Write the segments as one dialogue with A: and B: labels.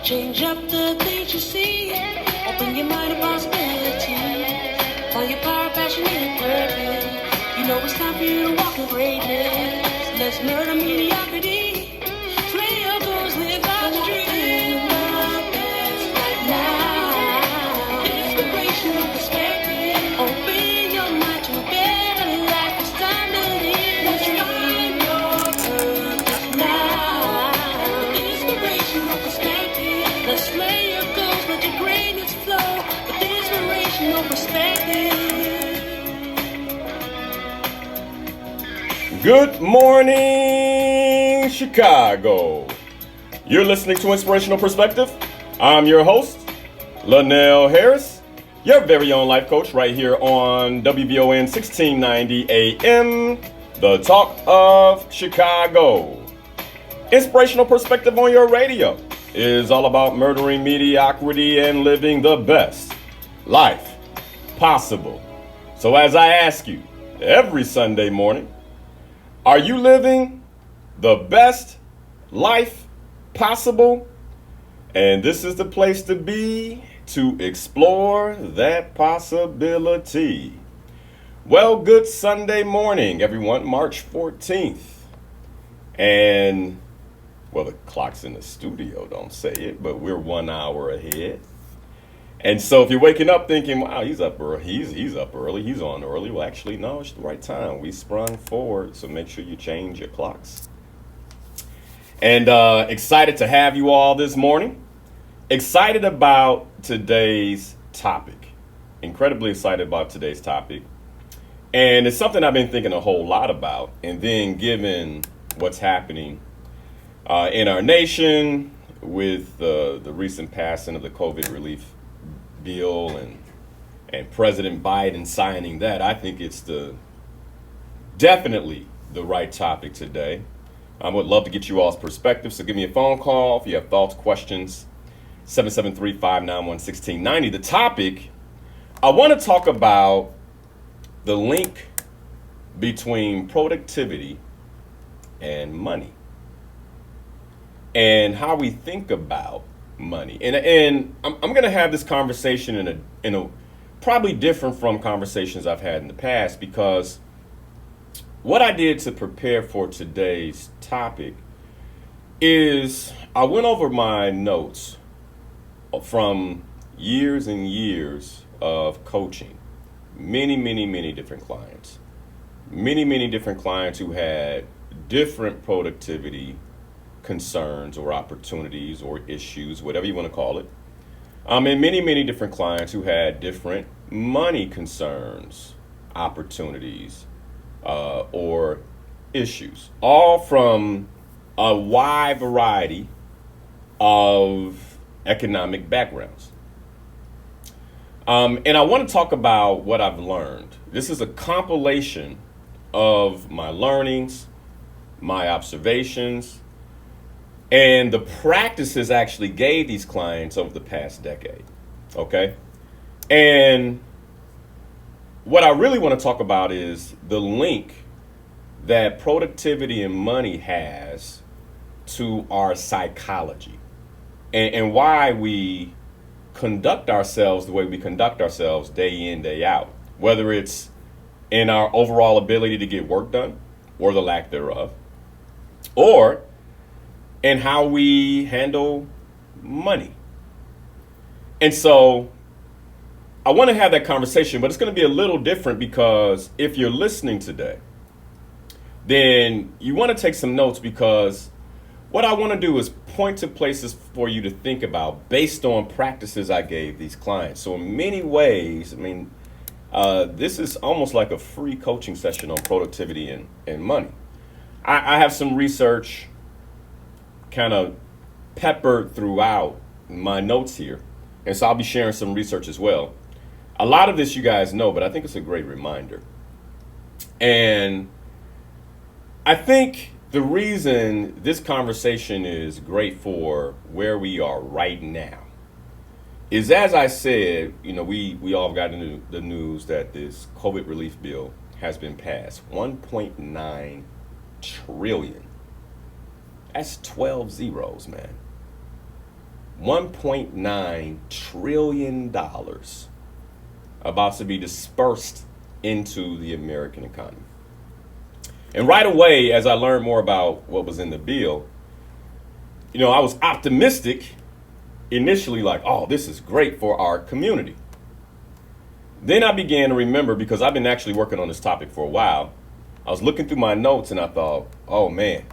A: Change up the things you see. Open your mind to possibility. Find your power, passion, and purpose. You know it's time for you to walk in greatness. Let's murder mediocrity. Slay your goals, live out your dream. Right now, inspirational perspective. Open your mind to a better life. It's time to live the dream. Your purpose now. Inspirational perspective. Let's slay your goals, let your greatness flow. With inspirational perspective.
B: Good morning, Chicago. You're listening to Inspirational Perspective. I'm your host, Lynell Harris, your very own life coach right here on WVON 1690 AM, the talk of Chicago. Inspirational Perspective on your radio is all about murdering mediocrity and living the best life possible. So as I ask you every Sunday morning, are you living the best life possible? And this is the place to be to explore that possibility. Well, good Sunday morning, everyone. March 14th. And, well, the clocks in the studio don't say it, but we're 1 hour ahead. And so if you're waking up thinking, wow, he's up early, he's up early, he's on early. Well, actually, no, it's the right time. We sprung forward, so make sure you change your clocks. And excited to have you all this morning. Excited about today's topic. Incredibly excited about today's topic. And it's something I've been thinking a whole lot about. And then given what's happening in our nation with the recent passing of the COVID relief bill and President Biden signing that, I think it's definitely the right topic today. I would love to get you all's perspective, so give me a phone call if you have thoughts, questions, 773-591-1690. The topic, I want to talk about the link between productivity and money and how we think about money. And I'm going to have this conversation in a probably different from conversations I've had in the past, because what I did to prepare for today's topic is I went over my notes from years and years of coaching many different clients, many different clients who had different productivity concerns or opportunities or issues, whatever you want to call it. And many different clients who had different money concerns, opportunities, or issues, all from a wide variety of economic backgrounds. And I want to talk about what I've learned. This is a compilation of my learnings, my observations, and the practices I actually gave these clients over the past decade, okay? And what I really want to talk about is the link that productivity and money has to our psychology and why we conduct ourselves the way we conduct ourselves day in, day out, whether it's in our overall ability to get work done or the lack thereof, or and how we handle money. And so I want to have that conversation, but it's going to be a little different, because if you're listening today, then you want to take some notes, because what I want to do is point to places for you to think about based on practices I gave these clients. So in many ways, I mean, this is almost like a free coaching session on productivity and money. I have some research kind of peppered throughout my notes here. And so I'll be sharing some research as well. A lot of this you guys know, but I think it's a great reminder. And I think the reason this conversation is great for where we are right now is, as I said, you know, we all got into the news that this COVID relief bill has been passed. 1.9 trillion. That's 12 zeros, man. $1.9 trillion about to be dispersed into the American economy. And right away, as I learned more about what was in the bill, I was optimistic initially, like, oh, this is great for our community. Then I began to remember, because I've been actually working on this topic for a while, I was looking through my notes and I thought, oh man,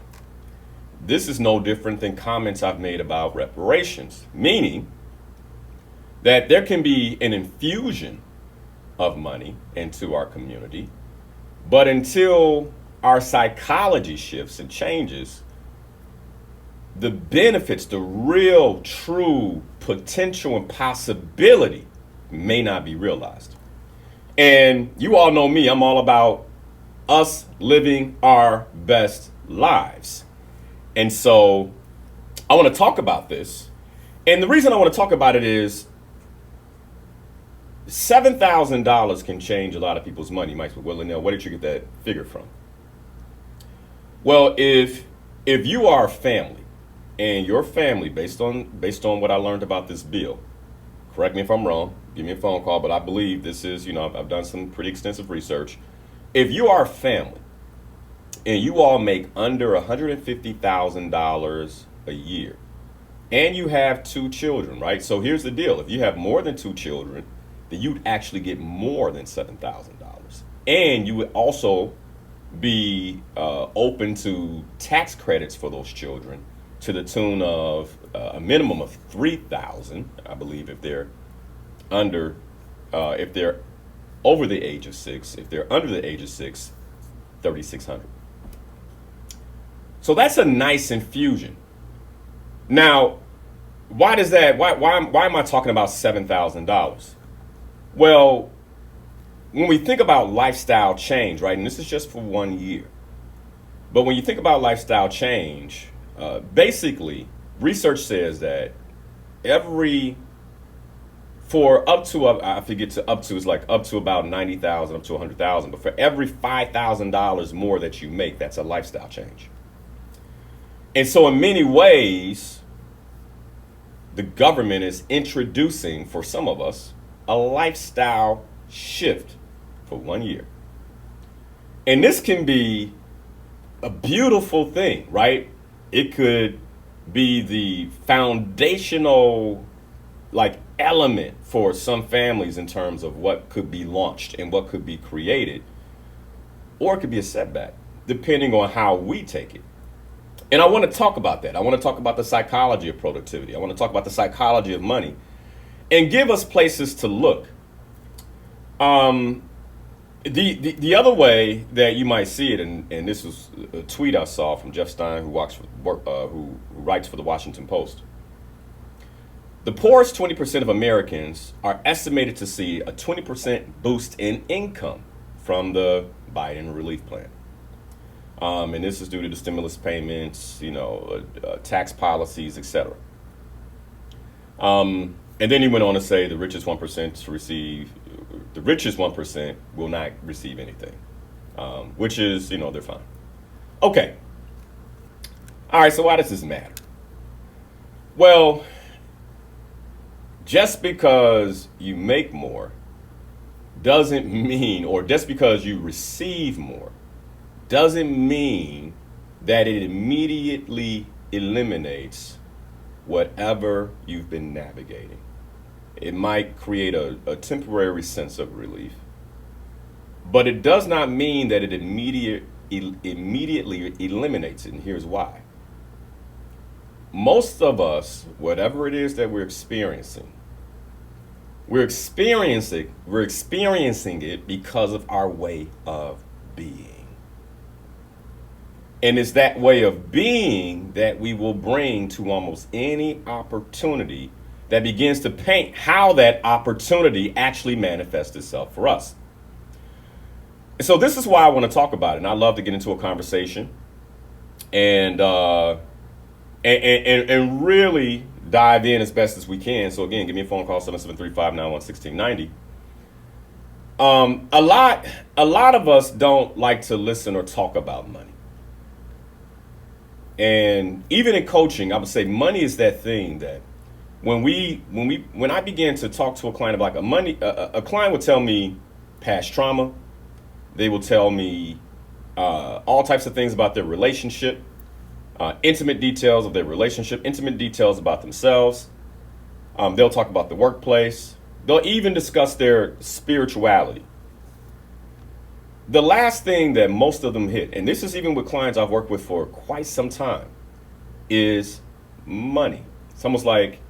B: this is no different than comments I've made about reparations, meaning that there can be an infusion of money into our community, but until our psychology shifts and changes, the benefits, the real, true potential and possibility may not be realized. And you all know me, I'm all about us living our best lives. And so I want to talk about this. And the reason I want to talk about it is $7,000 can change a lot of people's money. You might say, well, Linnell, where did you get that figure from? Well, if you are a family and your family, based on what I learned about this bill, correct me if I'm wrong, give me a phone call, but I believe this is, I've done some pretty extensive research. If you are a family and you all make under $150,000 a year and you have 2 children, right? So here's the deal. If you have more than 2 children, then you'd actually get more than $7,000. And you would also be open to tax credits for those children to the tune of a minimum of $3,000, I believe, if they're over the age of 6. If they're under the age of 6, $3,600. So that's a nice infusion. Now, why does that? Why am I talking about $7,000? Well, when we think about lifestyle change, right, and this is just for 1 year, but when you think about lifestyle change, basically, research says that up to about 90,000, up to 100,000, but for every $5,000 more that you make, that's a lifestyle change. And so in many ways, the government is introducing, for some of us, a lifestyle shift for 1 year. And this can be a beautiful thing, right? It could be the foundational element for some families in terms of what could be launched and what could be created, or it could be a setback, depending on how we take it. And I want to talk about that. I want to talk about the psychology of productivity. I want to talk about the psychology of money and give us places to look. The other way that you might see it, and this was a tweet I saw from Jeff Stein, who writes for the Washington Post. The poorest 20% of Americans are estimated to see a 20% boost in income from the Biden relief plan. And this is due to the stimulus payments, tax policies, etc. And then he went on to say the richest 1% will not receive anything, which is, they're fine. Okay. All right, so why does this matter? Well, just because you make more doesn't mean, or just because you receive more, doesn't mean that it immediately eliminates whatever you've been navigating. It might create a temporary sense of relief, but it does not mean that it immediately eliminates it, and here's why. Most of us, whatever it is that we're experiencing it because of our way of being. And it's that way of being that we will bring to almost any opportunity that begins to paint how that opportunity actually manifests itself for us. And so this is why I want to talk about it. And I love to get into a conversation and really dive in as best as we can. So again, give me a phone call, 773-591-1690. A lot of us don't like to listen or talk about money. And even in coaching, I would say money is that thing that when I began to talk to a client about a client would tell me past trauma. They will tell me all types of things about their relationship, intimate details of their relationship, intimate details about themselves. They'll talk about the workplace. They'll even discuss their spirituality. The last thing that most of them hit, and this is even with clients I've worked with for quite some time, is money. It's almost like,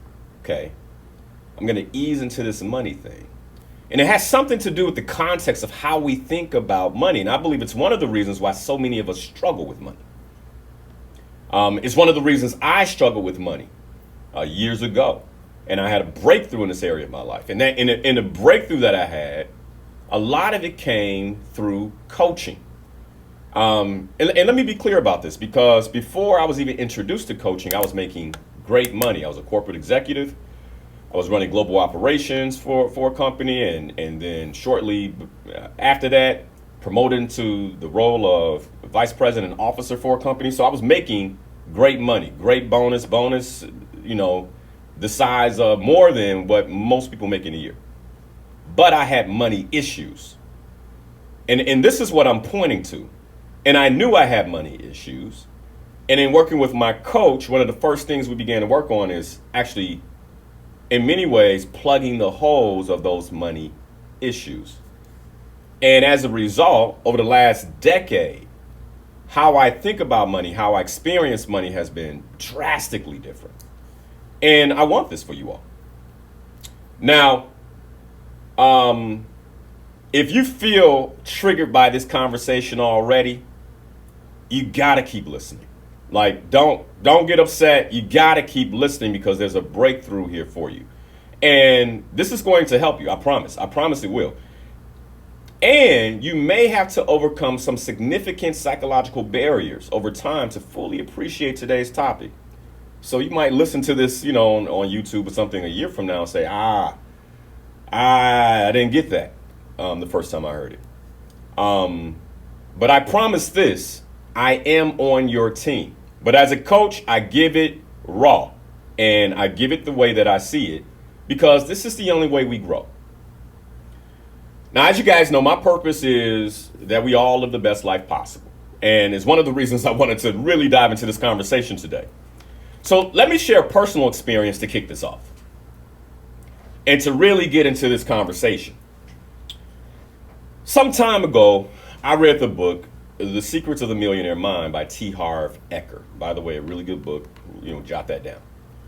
B: okay, I'm going to ease into this money thing. And it has something to do with the context of how we think about money. And I believe it's one of the reasons why so many of us struggle with money. It's one of the reasons I struggled with money years ago. And I had a breakthrough in this area of my life. And that in the breakthrough that I had, a lot of it came through coaching. And let me be clear about this, because before I was even introduced to coaching, I was making great money. I was a corporate executive. I was running global operations for a company, and then shortly after that, promoted into the role of vice president and officer for a company. So I was making great money, great bonus, the size of more than what most people make in a year. But I had money issues. And this is what I'm pointing to. And I knew I had money issues. And in working with my coach, one of the first things we began to work on is actually, in many ways, plugging the holes of those money issues. And as a result, over the last decade, how I think about money, how I experience money has been drastically different. And I want this for you all. Now, if you feel triggered by this conversation already, you gotta keep listening. Like, don't get upset. You gotta keep listening, because there's a breakthrough here for you. And this is going to help you. I promise. I promise it will. And you may have to overcome some significant psychological barriers over time to fully appreciate today's topic. So you might listen to this, on YouTube or something a year from now and say, I didn't get that the first time I heard it. But I promise this, I am on your team. But as a coach, I give it raw, and I give it the way that I see it, because this is the only way we grow. Now, as you guys know, my purpose is that we all live the best life possible. And it's one of the reasons I wanted to really dive into this conversation today. So let me share a personal experience to kick this off and to really get into this conversation. Some time ago, I read the book, The Secrets of the Millionaire Mind by T. Harv Eker. By the way, a really good book. Jot that down.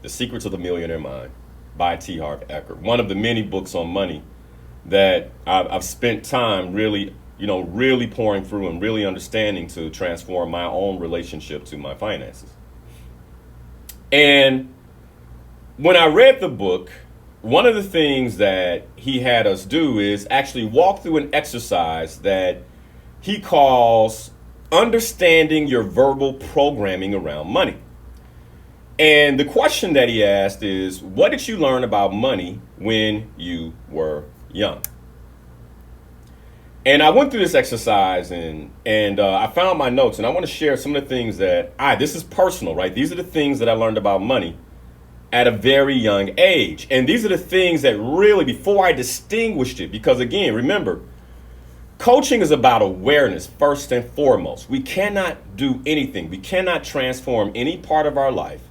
B: The Secrets of the Millionaire Mind by T. Harv Eker. One of the many books on money that I've spent time really pouring through and really understanding to transform my own relationship to my finances. And when I read the book, one of the things that he had us do is actually walk through an exercise that he calls understanding your verbal programming around money. And the question that he asked is, what did you learn about money when you were young? And I went through this exercise and I found my notes, and I want to share some of the things that this is personal, right? These are the things that I learned about money at a very young age. And these are the things that really, before I distinguished it, because again, remember, coaching is about awareness first and foremost. We cannot do anything. We cannot transform any part of our life,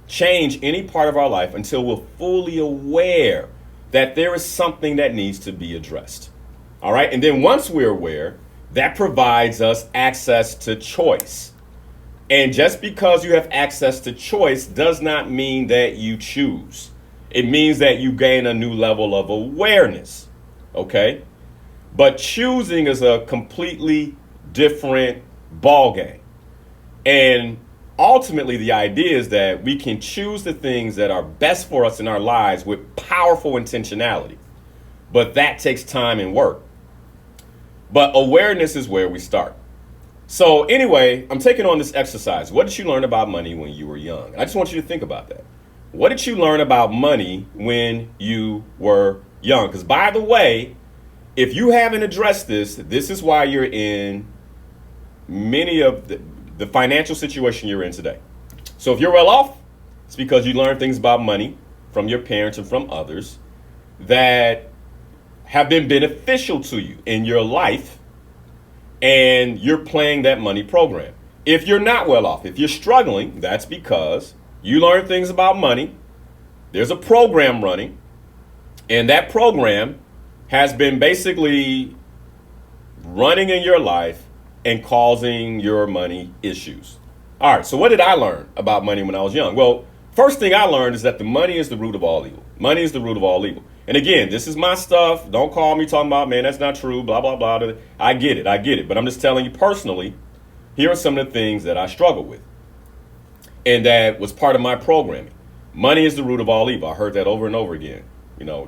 B: change any part of our life until we're fully aware that there is something that needs to be addressed. All right. And then once we're aware, that provides us access to choice. And just because you have access to choice does not mean that you choose. It means that you gain a new level of awareness. Okay. But choosing is a completely different ballgame. And ultimately, the idea is that we can choose the things that are best for us in our lives with powerful intentionality. But that takes time and work. But awareness is where we start. So anyway, I'm taking on this exercise. What did you learn about money when you were young? I just want you to think about that. What did you learn about money when you were young? Because by the way, if you haven't addressed this, this is why you're in many of the financial situation you're in today. So if you're well off, it's because you learned things about money from your parents and from others that have been beneficial to you in your life, and you're playing that money program. If you're not well off, if you're struggling, that's because you learn things about money. There's a program running, and that program has been basically running in your life and causing your money issues. All right, so what did I learn about money when I was young? Well, first thing I learned is that the money is the root of all evil. Money is the root of all evil. And again, this is my stuff. Don't call me talking about, man, that's not true, blah, blah, blah. I get it. But I'm just telling you personally, here are some of the things that I struggle with. And that was part of my programming. Money is the root of all evil. I heard that over and over again.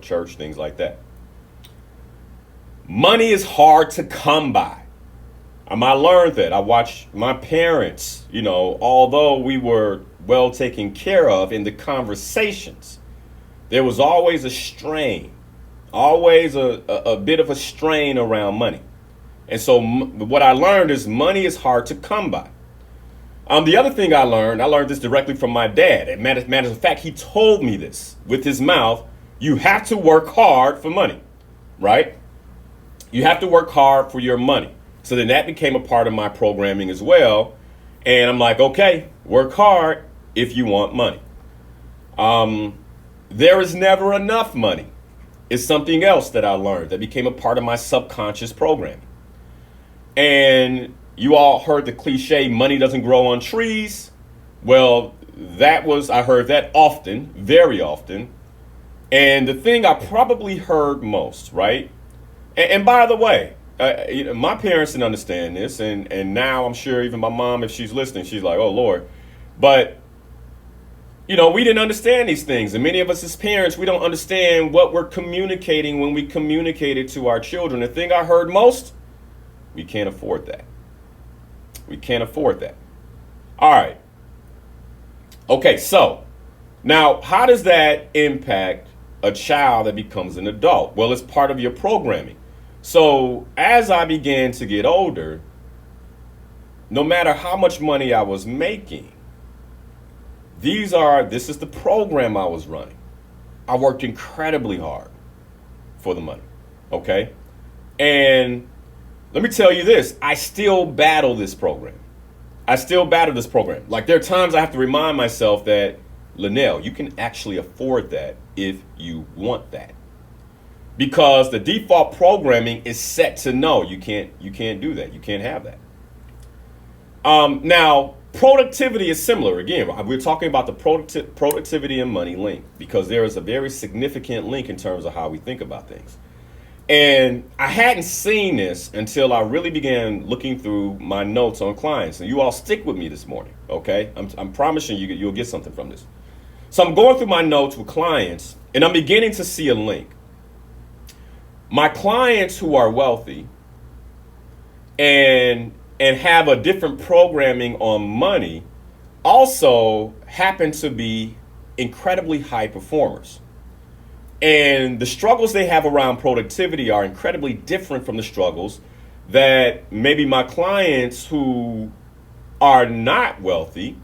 B: Church, things like that. Money is hard to come by. I learned that. I watched my parents, although we were well taken care of in the conversations, there was always a strain, always a bit of a strain around money. And so what I learned is money is hard to come by. The other thing I learned this directly from my dad. As a matter of fact, he told me this with his mouth. You have to work hard for money, right? You have to work hard for your money. So then that became a part of my programming as well. And I'm like, okay, work hard if you want money. There is never enough money. It's something else that I learned that became a part of my subconscious programming. And you all heard the cliche, money doesn't grow on trees. Well, I heard that often, very often. And the thing I probably heard most, right? And by the way, my parents didn't understand this. And now I'm sure even my mom, if she's listening, she's like, oh, Lord. But, we didn't understand these things. And many of us as parents, we don't understand what we're communicating when we communicate it to our children. The thing I heard most, we can't afford that. We can't afford that. All right. Okay, so now how does that impact a child that becomes an adult? Well, it's part of your programming. So as I began to get older, no matter how much money I was making, this is the program I was running. I worked incredibly hard for the money. Okay. And let me tell you this, I still battle this program. Like there are times I have to remind myself that, Linnell, you can actually afford that if you want that. Because the default programming is set to no, you can't do that. You can't have that. Now, productivity is similar. Again, we're talking about the productivity and money link because there is a very significant link in terms of how we think about things. And I hadn't seen this until I really began looking through my notes on clients. And you all stick with me this morning, okay? I'm promising you'll get something from this. So I'm going through my notes with clients, and I'm beginning to see a link. My clients who are wealthy and have a different programming on money also happen to be incredibly high performers. And the struggles they have around productivity are incredibly different from the struggles that maybe my clients who are not wealthy,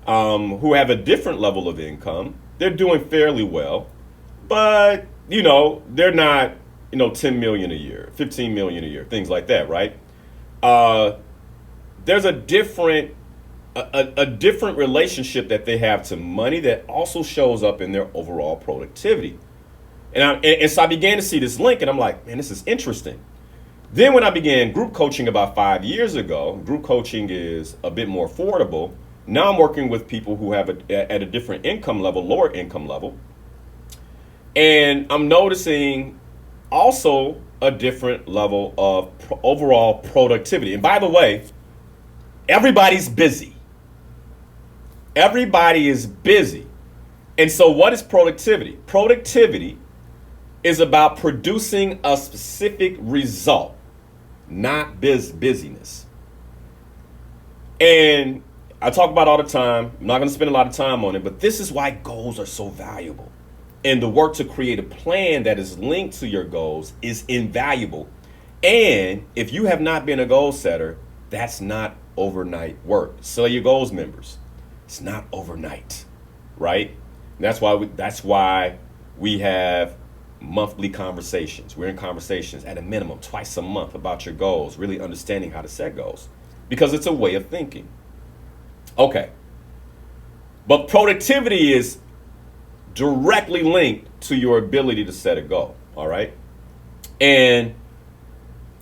B: who have a different level of income, they're doing fairly well, but, they're not, 10 million a year, 15 million a year, things like that, right? There's a different relationship that they have to money that also shows up in their overall productivity. And so I began to see this link, and I'm like, man, this is interesting. Then when I began group coaching about 5 years ago, group coaching is a bit more affordable. Now I'm working with people who have at a different income level, lower income level. And I'm noticing also a different level of overall productivity. And by the way, everybody's busy. Everybody is busy. And so what is productivity? Productivity is about producing a specific result, not busyness. And I talk about it all the time. I'm not going to spend a lot of time on it, but this is why goals are so valuable. And the work to create a plan that is linked to your goals is invaluable. And if you have not been a goal setter, that's not overnight work. So your goals, members, it's not overnight, right? That's why we have monthly conversations. We're in conversations at a minimum twice a month about your goals, really understanding how to set goals because it's a way of thinking. Okay. But productivity is directly linked to your ability to set a goal, all right? And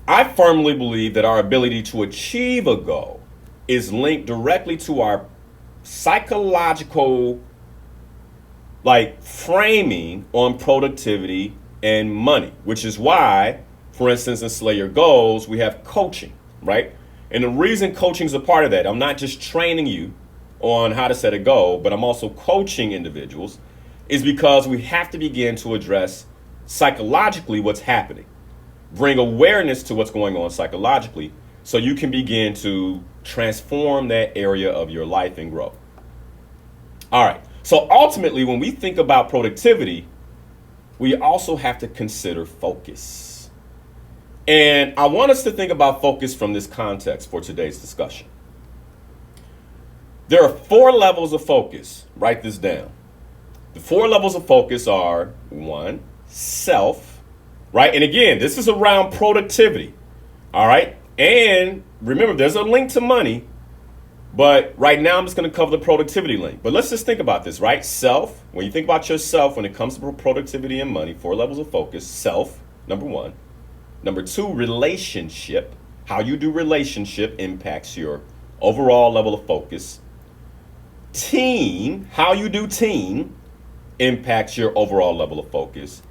B: I firmly believe that our ability to achieve a goal is linked directly to our psychological framing on productivity and money, which is why, for instance, in Slay Your Goals, we have coaching, right? And the reason coaching is a part of that, I'm not just training you on how to set a goal, but I'm also coaching individuals, is because we have to begin to address psychologically what's happening. Bring awareness to what's going on psychologically so you can begin to transform that area of your life and grow. All right. So ultimately, when we think about productivity, we also have to consider focus. And I want us to think about focus from this context for today's discussion. There are 4 levels of focus. Write this down. The 4 levels of focus are 1, self, right? And again, this is around productivity. All right. And remember, there's a link to money, but right now I'm just going to cover the productivity link. But let's just think about this, right? Self, when you think about yourself, when it comes to productivity and money, 4 levels of focus. Self, number 1. Number 2, relationship. How you do relationship impacts your overall level of focus. Team, how you do team impacts your overall level of focus.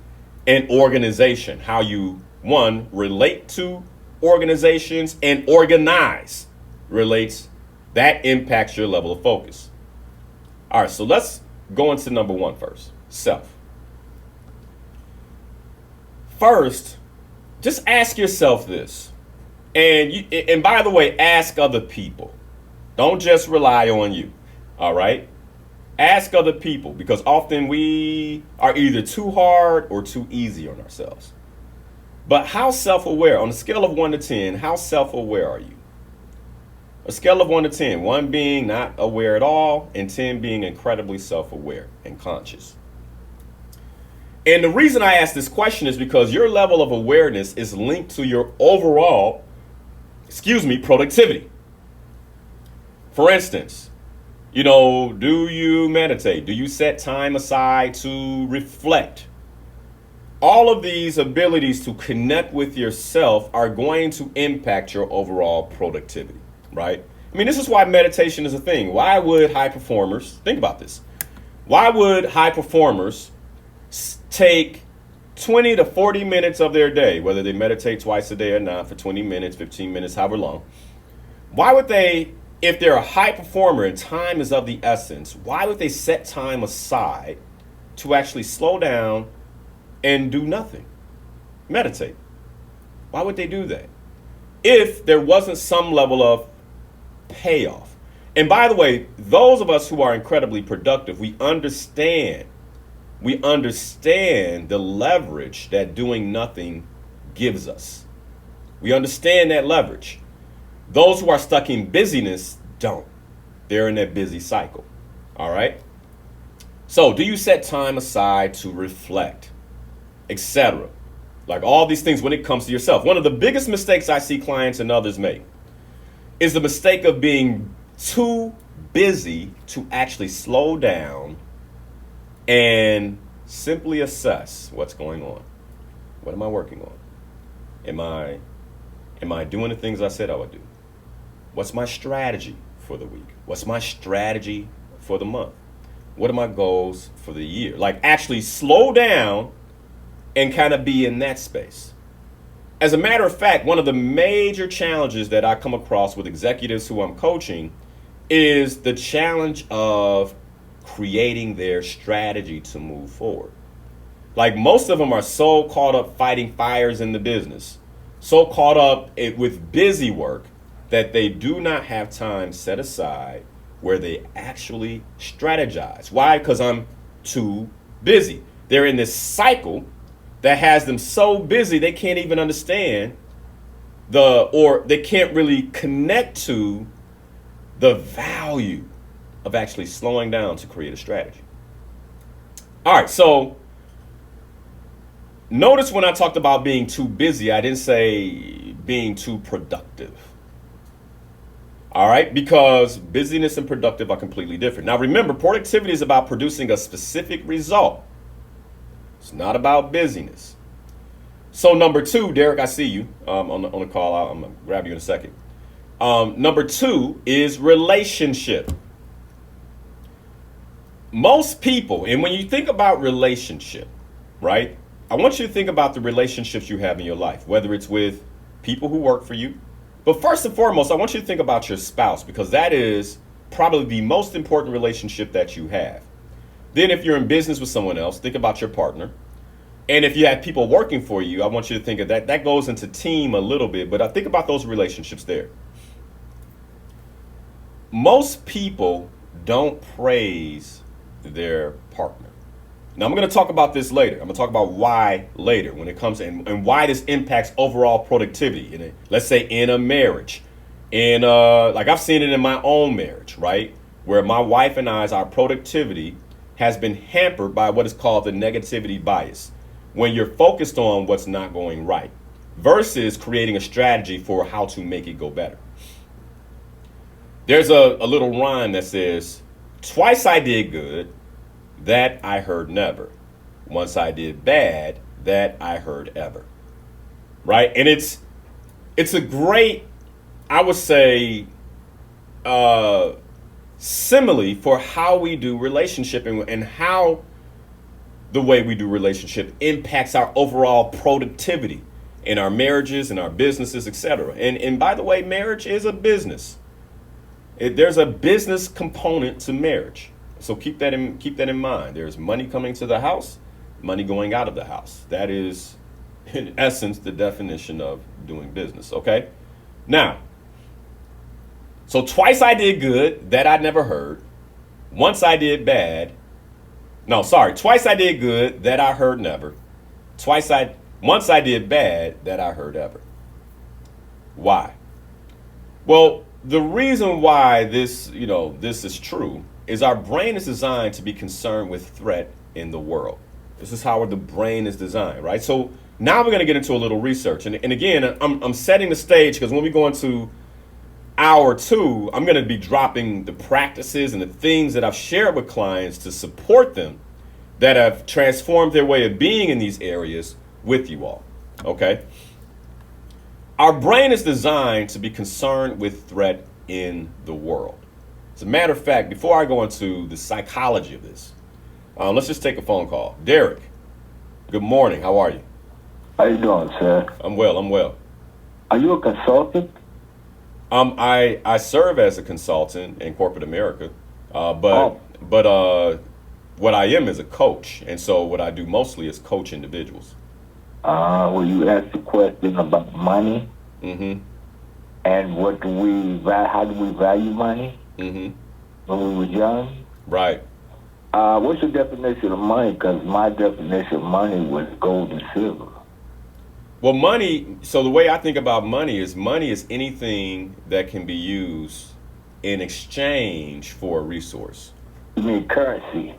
B: And organization, how you, 1, relate to organizations and organize relates, that impacts your level of focus. All right, so let's go into number 1 first, self. First, just ask yourself this. And by the way, ask other people. Don't just rely on you. All right? Ask other people because often we are either too hard or too easy on ourselves. But how self-aware, on a scale of 1 to 10, how self-aware are you? A scale of 1 to 10, 1 being not aware at all, and 10 being incredibly self-aware and conscious. And the reason I ask this question is because your level of awareness is linked to your overall, productivity. For instance, do you meditate? Do you set time aside to reflect? All of these abilities to connect with yourself are going to impact your overall productivity, right? I mean, this is why meditation is a thing. Why would high performers, think about this, why would high performers take 20 to 40 minutes of their day, whether they meditate twice a day or not, for 20 minutes, 15 minutes, however long? Why would they, if they're a high performer and time is of the essence, why would they set time aside to actually slow down and do nothing? Meditate. Why would they do that? If there wasn't some level of payoff. And by the way, those of us who are incredibly productive, we understand the leverage that doing nothing gives us. We understand that leverage. Those who are stuck in busyness don't. They're in that busy cycle. All right? So, do you set time aside to reflect, etc.? Like all these things when it comes to yourself. One of the biggest mistakes I see clients and others make is the mistake of being too busy to actually slow down and simply assess what's going on. What am I working on? Am I doing the things I said I would do? What's my strategy for the week? What's my strategy for the month? What are my goals for the year? Like actually slow down and kind of be in that space. As a matter of fact, one of the major challenges that I come across with executives who I'm coaching is the challenge of creating their strategy to move forward. Like most of them are so caught up fighting fires in the business, so caught up with busy work that they do not have time set aside where they actually strategize. Why? Because I'm too busy. They're in this cycle that has them so busy they can't even understand or they can't really connect to the value of actually slowing down to create a strategy. All right, so notice when I talked about being too busy, I didn't say being too productive. All right, because busyness and productive are completely different. Now, remember, productivity is about producing a specific result, it's not about busyness. So, number two, Derek, I see you on the call. I'm going to grab you in a second. Number two is relationship. Most people, and when you think about relationship, right? I want you to think about the relationships you have in your life, whether it's with people who work for you. But first and foremost, I want you to think about your spouse because that is probably the most important relationship that you have. Then if you're in business with someone else, think about your partner. And if you have people working for you, I want you to think of that. That goes into team a little bit, but I think about those relationships there. Most people don't praise their partner. Now, I'm going to talk about this later. I'm going to talk about why later when it comes in and why this impacts overall productivity in it. Let's say in a marriage. And like I've seen it in my own marriage, right? Where my wife and I's, our productivity has been hampered by what is called the negativity bias. When you're focused on what's not going right versus creating a strategy for how to make it go better. There's a little rhyme that says, twice I did good, that I heard never. Once I did bad, that I heard ever. Right? And it's a great, I would say, simile for how we do relationship and how the way we do relationship impacts our overall productivity in our marriages and our businesses, etc. And by the way, marriage is a business. There's a business component to marriage. So keep that in mind. There's money coming to the house, money going out of the house. That is, in essence, the definition of doing business. Okay? Now, so twice I did good, that I never heard. Once I did bad. No, sorry. Twice I did good, that I heard never. Once I did bad, that I heard ever. Why? Well, the reason why this is true is our brain is designed to be concerned with threat in the world. This is how the brain is designed, right? So now we're going to get into a little research. And again, I'm setting the stage because when we go into hour two, I'm going to be dropping the practices and the things that I've shared with clients to support them that have transformed their way of being in these areas with you all, okay? Our brain is designed to be concerned with threat in the world. As a matter of fact, before I go into the psychology of this, let's just take a phone call. Derek, good morning. How are you?
C: How you doing, sir?
B: I'm well.
C: Are you a consultant?
B: I serve as a consultant in corporate America, but what I am is a coach, and so what I do mostly is coach individuals.
C: Well, you asked a question about money,
B: Mm-hmm.
C: and how do we value money
B: Mm-hmm.
C: when we were young?
B: Right.
C: What's your definition of money? Because my definition of money was gold and silver.
B: Well, money, so the way I think about money is anything that can be used in exchange for a resource.
C: You mean currency?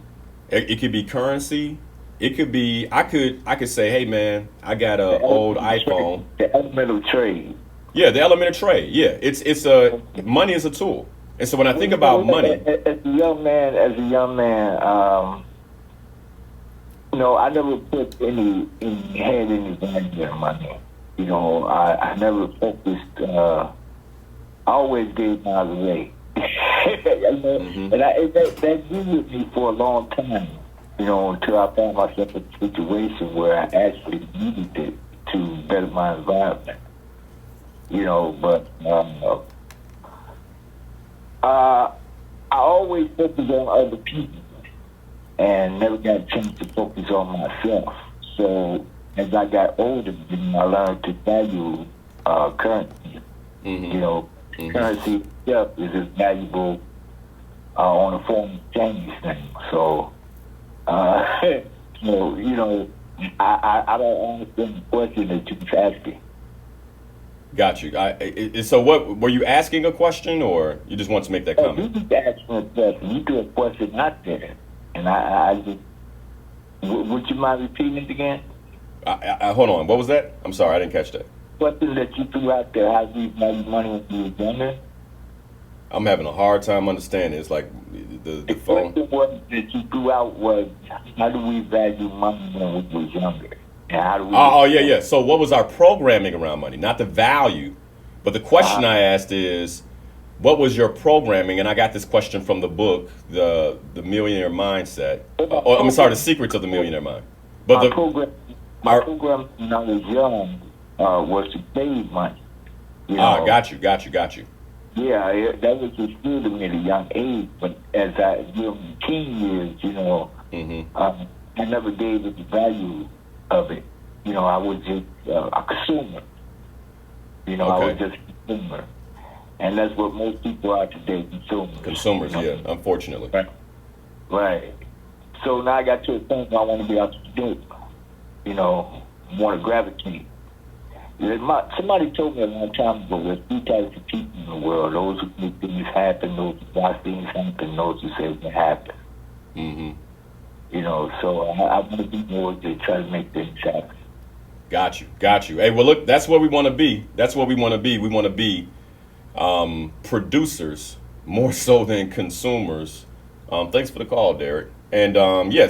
B: It could be currency. It could be, I could say, hey man, I got an old iPhone.
C: The element of trade.
B: Yeah, the element of trade. Yeah, money is a tool. And so when I think about money,
C: As a young man, I never put any value in money. I never focused. I always gave mine away.
B: Mm-hmm.
C: And that grew with me for a long time. Until I found myself in a situation where I actually needed it to better my environment. But I always focused on other people and never got a chance to focus on myself. So as I got older, I learned to value currency.
B: Mm-hmm.
C: Currency itself is as valuable on a foreign exchange thing. So, I don't understand the question that you was asking.
B: got you. So what, were you asking a question or you just want to make that
C: You
B: comment?
C: just ask me a question. You do a question out there, and I just Would you mind repeating it again?
B: Hold on. What was that? I'm sorry, I didn't catch that.
C: Something that you threw out there, how do you value money when you were younger?
B: I'm having a hard time understanding. It's like the
C: The
B: phone.
C: question was that you threw out was, how do we value money when we were younger? And how do we...
B: Oh, yeah, yeah. So what was our programming around money? Not the value, but the question I asked is, what was your programming? And I got this question from the book, the Millionaire Mindset. I'm sorry, The Secrets of the Millionaire Mind. But
C: my
B: the
C: program when I was young was to save money. You know?
B: got you.
C: Yeah, that was instilled in me at a young age. But as I grew in teen years, you know, I never gave it the value of it. You know, I was just a consumer. You know, I was just a consumer. And that's what most people are today, consumers.
B: Consumers,
C: you know?
B: yeah, unfortunately.
C: Right. So now I got to a point where I want to be out to do. You know, want to gravitate. Somebody told me a long time ago there's three types of people in the world: those who make things happen, those who watch things happen, those who say it can happen.
B: Mm-hmm.
C: You know, so I want to be more to try to make things happen.
B: Got you. Hey, well, look, that's where we want to be. We want to be producers more so than consumers. Thanks for the call, Derek. And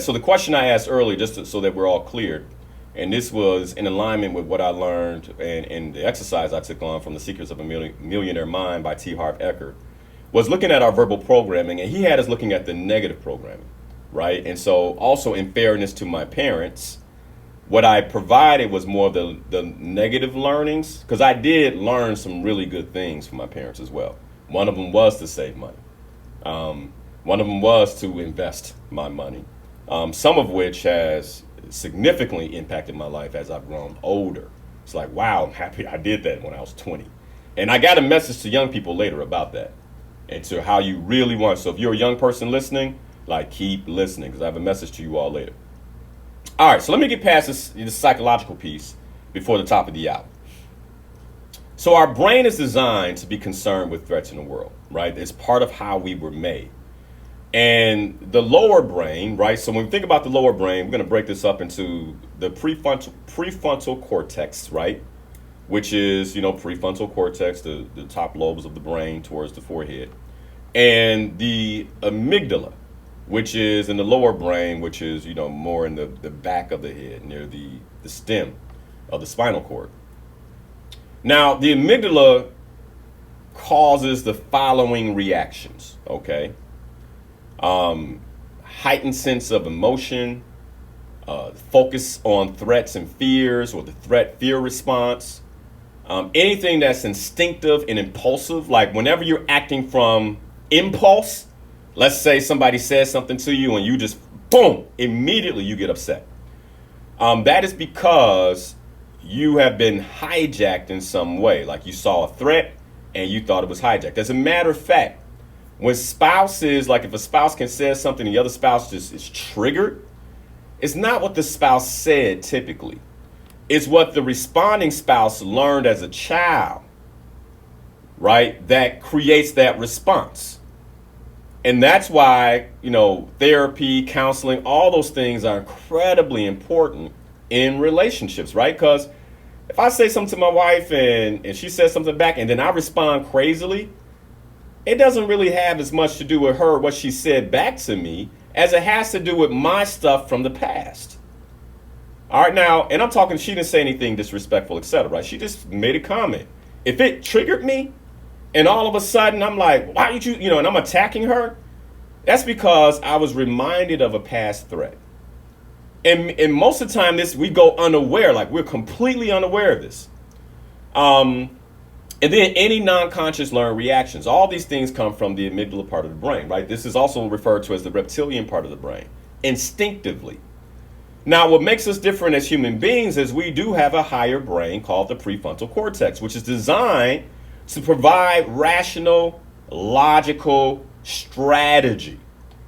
B: so the question I asked earlier, just so that we're all cleared, and this was in alignment with what I learned and the exercise I took on from The Secrets of a Millionaire Mind by T. Harv Eker, was looking at our verbal programming, and he had us looking at the negative programming, right? And so also, in fairness to my parents, what I provided was more of the negative learnings, because I did learn some really good things from my parents as well. One of them was to save money. One of them was to invest my money, some of which has significantly impacted my life as I've grown older. It's like, wow, I'm happy I did that when I was 20. And I got a message to young people later about that and to how you really want. So if you're a young person listening, like, keep listening, because I have a message to you all later. All right, so let me get past this psychological piece before the top of the hour. So our brain is designed to be concerned with threats in the world, right? It's part of how we were made. And the lower brain, right? So when we think about the lower brain, we're going to break this up into the prefrontal cortex, right? Which is, prefrontal cortex, the top lobes of the brain towards the forehead. And the amygdala, which is in the lower brain, which is, more in the back of the head, near the stem of the spinal cord. Now, the amygdala causes the following reactions, okay? Heightened sense of emotion, focus on threats and fears, or the threat-fear response. Anything that's instinctive and impulsive, like whenever you're acting from impulse, let's say somebody says something to you and you just, boom, immediately you get upset. That is because you have been hijacked in some way. Like you saw a threat and you thought it was hijacked. As a matter of fact, when spouses, like if a spouse can say something and the other spouse just is triggered, it's not what the spouse said typically. It's what the responding spouse learned as a child, right? That creates that response. And that's why, therapy, counseling, all those things are incredibly important in relationships, right? Because if I say something to my wife and she says something back and then I respond crazily, it doesn't really have as much to do with her, what she said back to me, as it has to do with my stuff from the past. All right, now, and I'm talking, she didn't say anything disrespectful, etc., right? She just made a comment. If it triggered me, and all of a sudden I'm like, why did you, and I'm attacking her, that's because I was reminded of a past threat. And most of the time, we go unaware, like we're completely unaware of this. And then any non-conscious learned reactions. All these things come from the amygdala part of the brain, right? This is also referred to as the reptilian part of the brain, instinctively. Now, what makes us different as human beings is we do have a higher brain called the prefrontal cortex, which is designed to provide rational, logical strategy.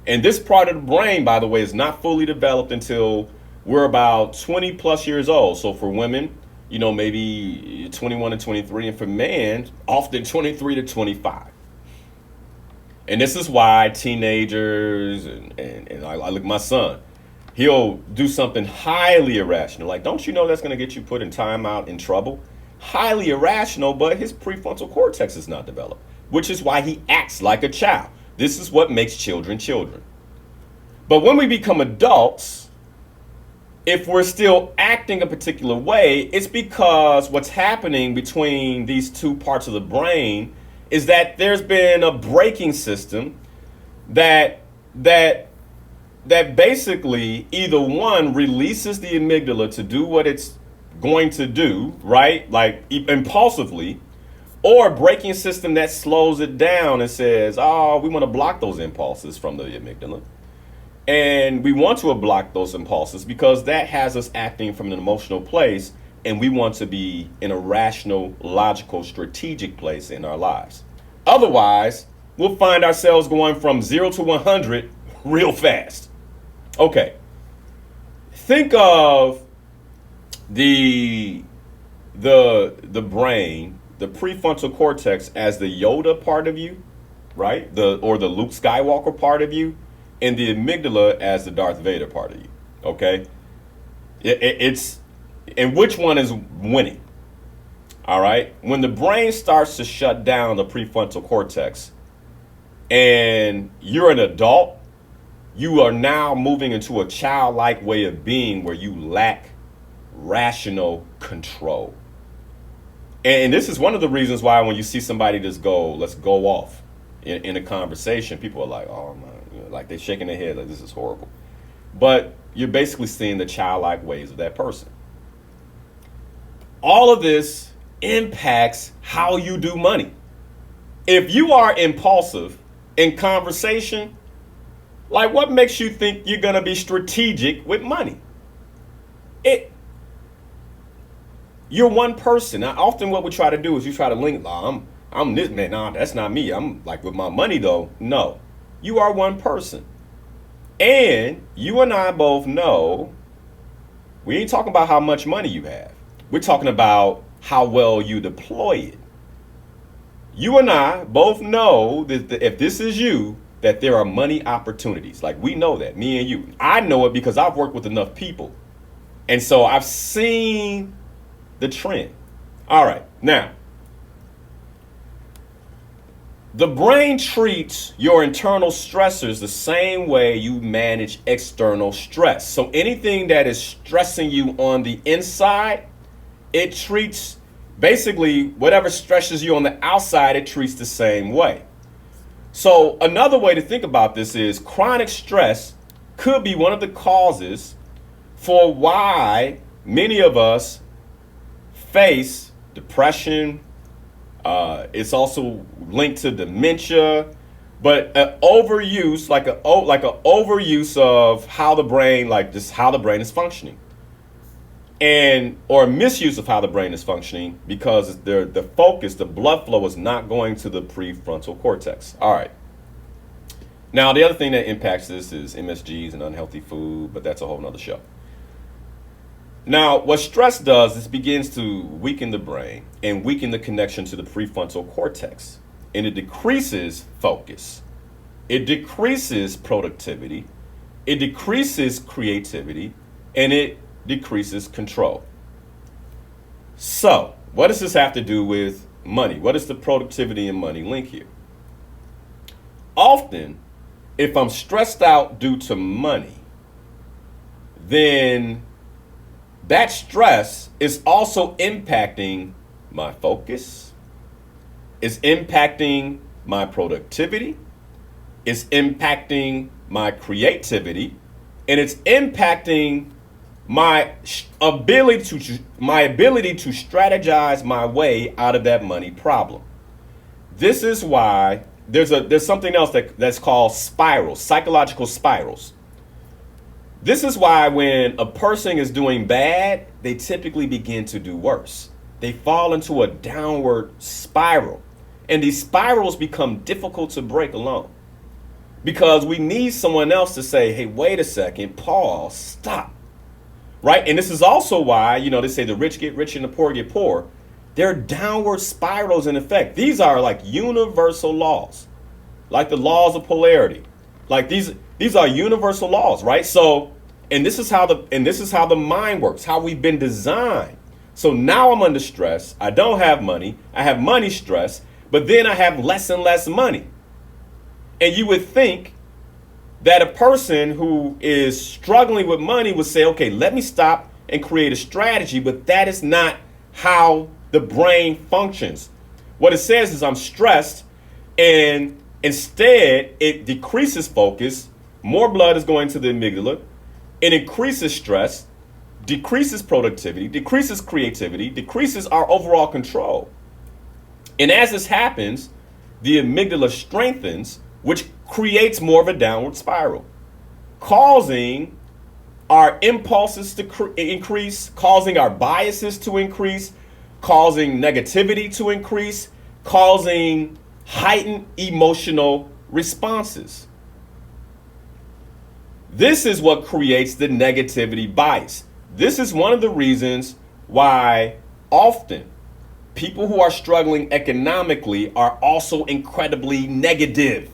B: And this part of the brain, by the way, is not fully developed until we're about 20 plus years old. So for women, maybe 21 to 23, and for men, often 23 to 25. And this is why teenagers, and I look at my son, He'll do something highly irrational. Like, don't you know that's going to get you put in timeout, in trouble? Highly irrational, but his prefrontal cortex is not developed, which is why he acts like a child. This is what makes children children. But when we become adults, if we're still acting a particular way, it's because what's happening between these two parts of the brain is that there's been a braking system that basically either one releases the amygdala to do what it's going to do, right? Like impulsively, or a braking system that slows it down and says, oh, we want to block those impulses from the amygdala. And we want to block those impulses because that has us acting from an emotional place, and we want to be in a rational, logical, strategic place in our lives. Otherwise, we'll find ourselves going from 0 to 100 real fast. Okay. Think of the brain, the prefrontal cortex, as the Yoda part of you, right? Or the Luke Skywalker part of you, and the amygdala as the Darth Vader part of you. Okay? It's and which one is winning? All right? When the brain starts to shut down the prefrontal cortex and you're an adult, you are now moving into a childlike way of being where you lack rational control. And this is one of the reasons why when you see somebody just let's go off in a conversation, people are like, oh my, like they're shaking their head like this is horrible. But you're basically seeing the childlike ways of that person. All of this impacts how you do money. If you are impulsive in conversation, like what makes you think you're going to be strategic with money? You're one person. Now, often what we try to do is you try to link, I'm this man. Nah, that's not me. I'm like with my money though. No, you are one person. And you and I both know we ain't talking about how much money you have. We're talking about how well you deploy it. You and I both know that if this is you, that there are money opportunities. Like we know that, me and you. I know it because I've worked with enough people. And so I've seen the trend. All right, now, the brain treats your internal stressors the same way you manage external stress. So anything that is stressing you on the inside, it treats basically whatever stresses you on the outside, it treats the same way. So another way to think about this is chronic stress could be one of the causes for why many of us face depression. It's also linked to dementia, but an overuse, like an overuse of how the brain, like just how the brain is functioning, and or misuse of how the brain is functioning because the focus, the blood flow is not going to the prefrontal cortex. All right. Now the other thing that impacts this is MSGs and unhealthy food, but that's a whole nother show. Now, what stress does is begins to weaken the brain and weaken the connection to the prefrontal cortex. And it decreases focus. It decreases productivity. It decreases creativity. And it decreases control. So, what does this have to do with money? What is the productivity and money link here? Often, if I'm stressed out due to money, then that stress is also impacting my focus, it's impacting my productivity, it's impacting my creativity, and it's impacting my ability to strategize my way out of that money problem. This is why there's something else that's called spirals, psychological spirals. This is why when a person is doing bad, they typically begin to do worse. They fall into a downward spiral. And these spirals become difficult to break alone. Because we need someone else to say, hey, wait a second, pause, stop. Right? And this is also why, they say the rich get rich and the poor get poor. There are downward spirals in effect. These are like universal laws, like the laws of polarity. Like these are universal laws, right? So And this is how the mind works, how we've been designed. So now I'm under stress. I don't have money. I have money stress, but then I have less and less money. And you would think that a person who is struggling with money would say, okay, let me stop and create a strategy, but that is not how the brain functions. What it says is I'm stressed, and instead it decreases focus, more blood is going to the amygdala, it increases stress, decreases productivity, decreases creativity, decreases our overall control. And as this happens, the amygdala strengthens, which creates more of a downward spiral, causing our impulses to increase, causing our biases to increase, causing negativity to increase, causing heightened emotional responses. This is what creates the negativity bias. This is one of the reasons why often people who are struggling economically are also incredibly negative.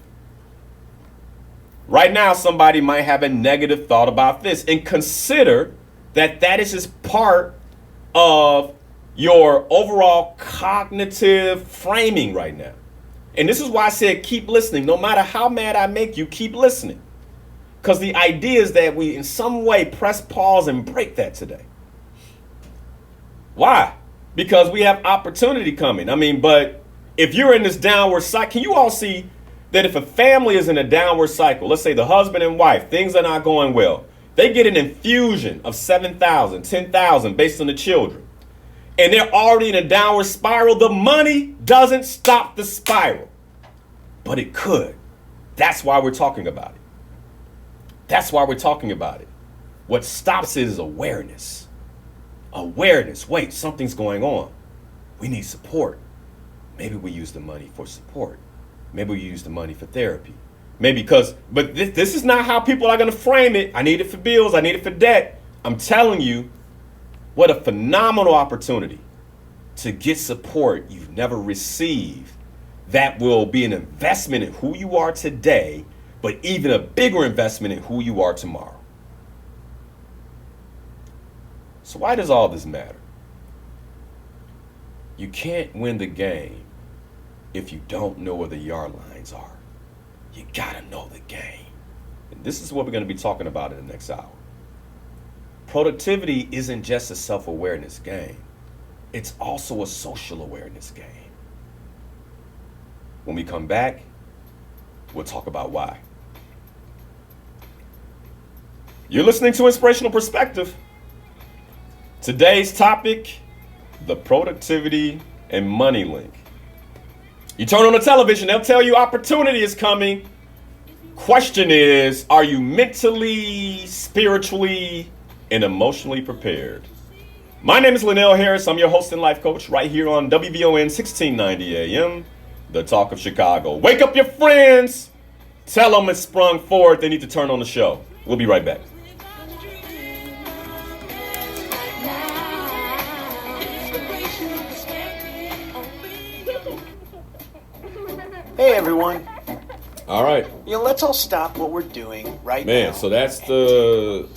B: Right now, somebody might have a negative thought about this, and consider that that is just part of your overall cognitive framing right now. And this is why I said keep listening. No matter how mad I make you, keep listening. Because the idea is that we in some way press pause and break that today. Why? Because we have opportunity coming. I mean, but if you're in this downward cycle, can you all see that if a family is in a downward cycle, let's say the husband and wife, things are not going well, they get an infusion of 7,000, 10,000 based on the children, and they're already in a downward spiral, the money doesn't stop the spiral, but it could. That's why we're talking about it. That's why we're talking about it. What stops it is awareness. Awareness. Wait, something's going on. We need support. Maybe we use the money for support. Maybe we use the money for therapy. Maybe but this is not how people are going to frame it. I need it for bills. I need it for debt. I'm telling you, what a phenomenal opportunity to get support you've never received. That will be an investment in who you are today, but even a bigger investment in who you are tomorrow. So why does all this matter? You can't win the game if you don't know where the yard lines are. You gotta know the game. And this is what we're gonna be talking about in the next hour. Productivity isn't just a self-awareness game. It's also a social awareness game. When we come back, we'll talk about why. You're listening to Inspirational Perspective. Today's topic, the productivity and money link. You turn on the television, they'll tell you opportunity is coming. Question is, are you mentally, spiritually, and emotionally prepared? My name is Linnell Harris. I'm your host and life coach right here on WVON 1690 AM, the talk of Chicago. Wake up your friends. Tell them it's sprung forward. They need to turn on the show. We'll be right back.
D: Hey everyone.
B: All right.
D: Let's all stop what we're doing right now.
B: Man, so that's the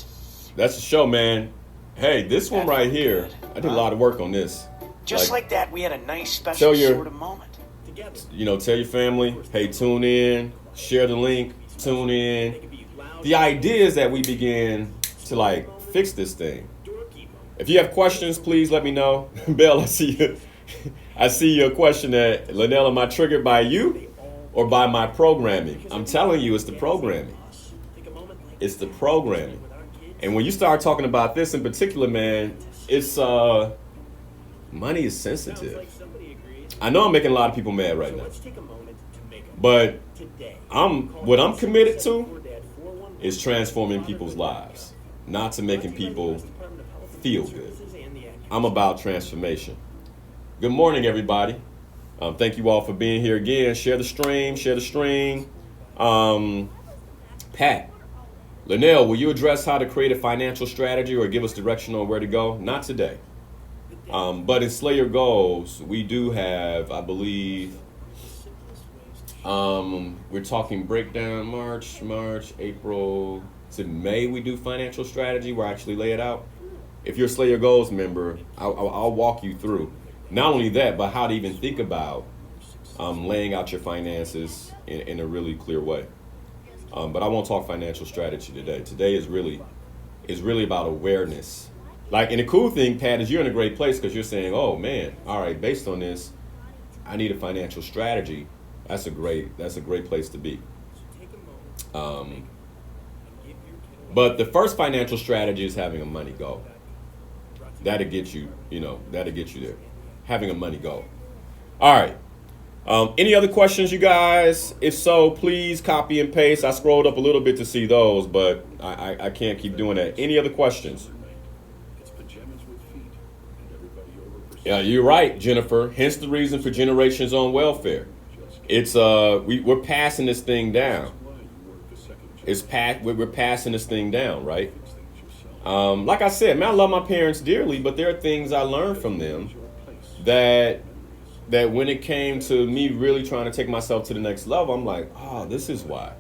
B: show, man. Hey, this one right here, I did a lot of work on this.
D: Just like that, we had a nice special sort of moment together.
B: Tell your family, hey, tune in, share the link, tune in. The idea is that we begin to fix this thing. If you have questions, please let me know. Bill, I see your question that, Linnell, am I triggered by you or by my programming? I'm telling you, it's the programming. It's the programming. And when you start talking about this in particular, man, it's money is sensitive. I know I'm making a lot of people mad right now. But what I'm committed to is transforming people's lives, not to making people feel good. I'm about transformation. Good morning, everybody. Thank you all for being here again. Share the stream. Pat, Linnell, will you address how to create a financial strategy or give us direction on where to go? Not today. But in Slay Your Goals, we do have, I believe, we're talking breakdown March, April, So May we do financial strategy where I actually lay it out. If you're a Slay Your Goals member, I'll walk you through not only that, but how to even think about laying out your finances in a really clear way. But I won't talk financial strategy today. Today is really about awareness. Like, and the cool thing, Pat, is you're in a great place because you're saying, oh man, all right, based on this, I need a financial strategy. That's a great place to be. But the first financial strategy is having a money goal. That'll get you there. Having a money goal. All right. Any other questions, you guys? If so, please copy and paste. I scrolled up a little bit to see those, but I can't keep doing that. Any other questions? Yeah, you're right, Jennifer. Hence the reason for Generations on Welfare. It's we're passing this thing down. We're passing this thing down, right? Like I said, man, I love my parents dearly, but there are things I learned from them that when it came to me really trying to take myself to the next level, I'm like, oh, this is why.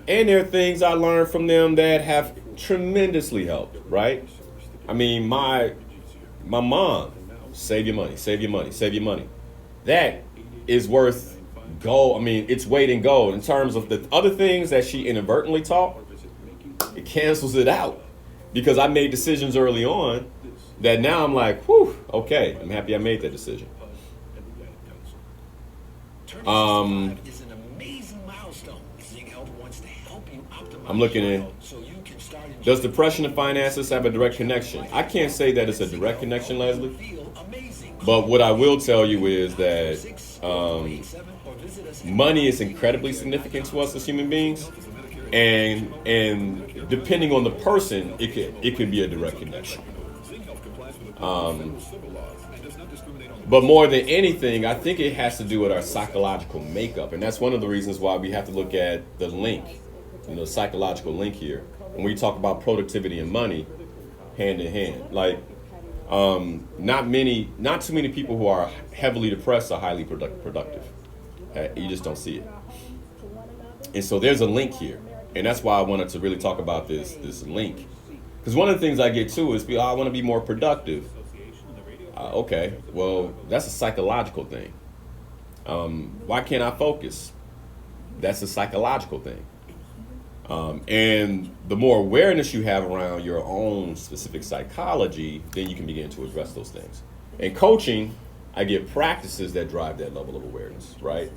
B: And there are things I learned from them that have tremendously helped, right? I mean, my mom, save your money, save your money, save your money. That is worth gold. I mean, it's weight in gold. In terms of the other things that she inadvertently taught, it cancels it out. Because I made decisions early on that now I'm like, whew, okay, I'm happy I made that decision. I'm looking at, does depression and finances have a direct connection? I can't say that it's a direct connection, Leslie. But what I will tell you is that money is incredibly significant to us as human beings. And depending on the person, it could be a direct connection. But more than anything, I think it has to do with our psychological makeup. And that's one of the reasons why we have to look at the link, psychological link here. When we talk about productivity and money, hand in hand. Like, not too many people who are heavily depressed are highly productive. You just don't see it. And so there's a link here. And that's why I wanted to really talk about this link. Because one of the things I get too is, I want to be more productive. Okay, well, that's a psychological thing. Why can't I focus? That's a psychological thing. And the more awareness you have around your own specific psychology, then you can begin to address those things. In coaching, I get practices that drive that level of awareness, right?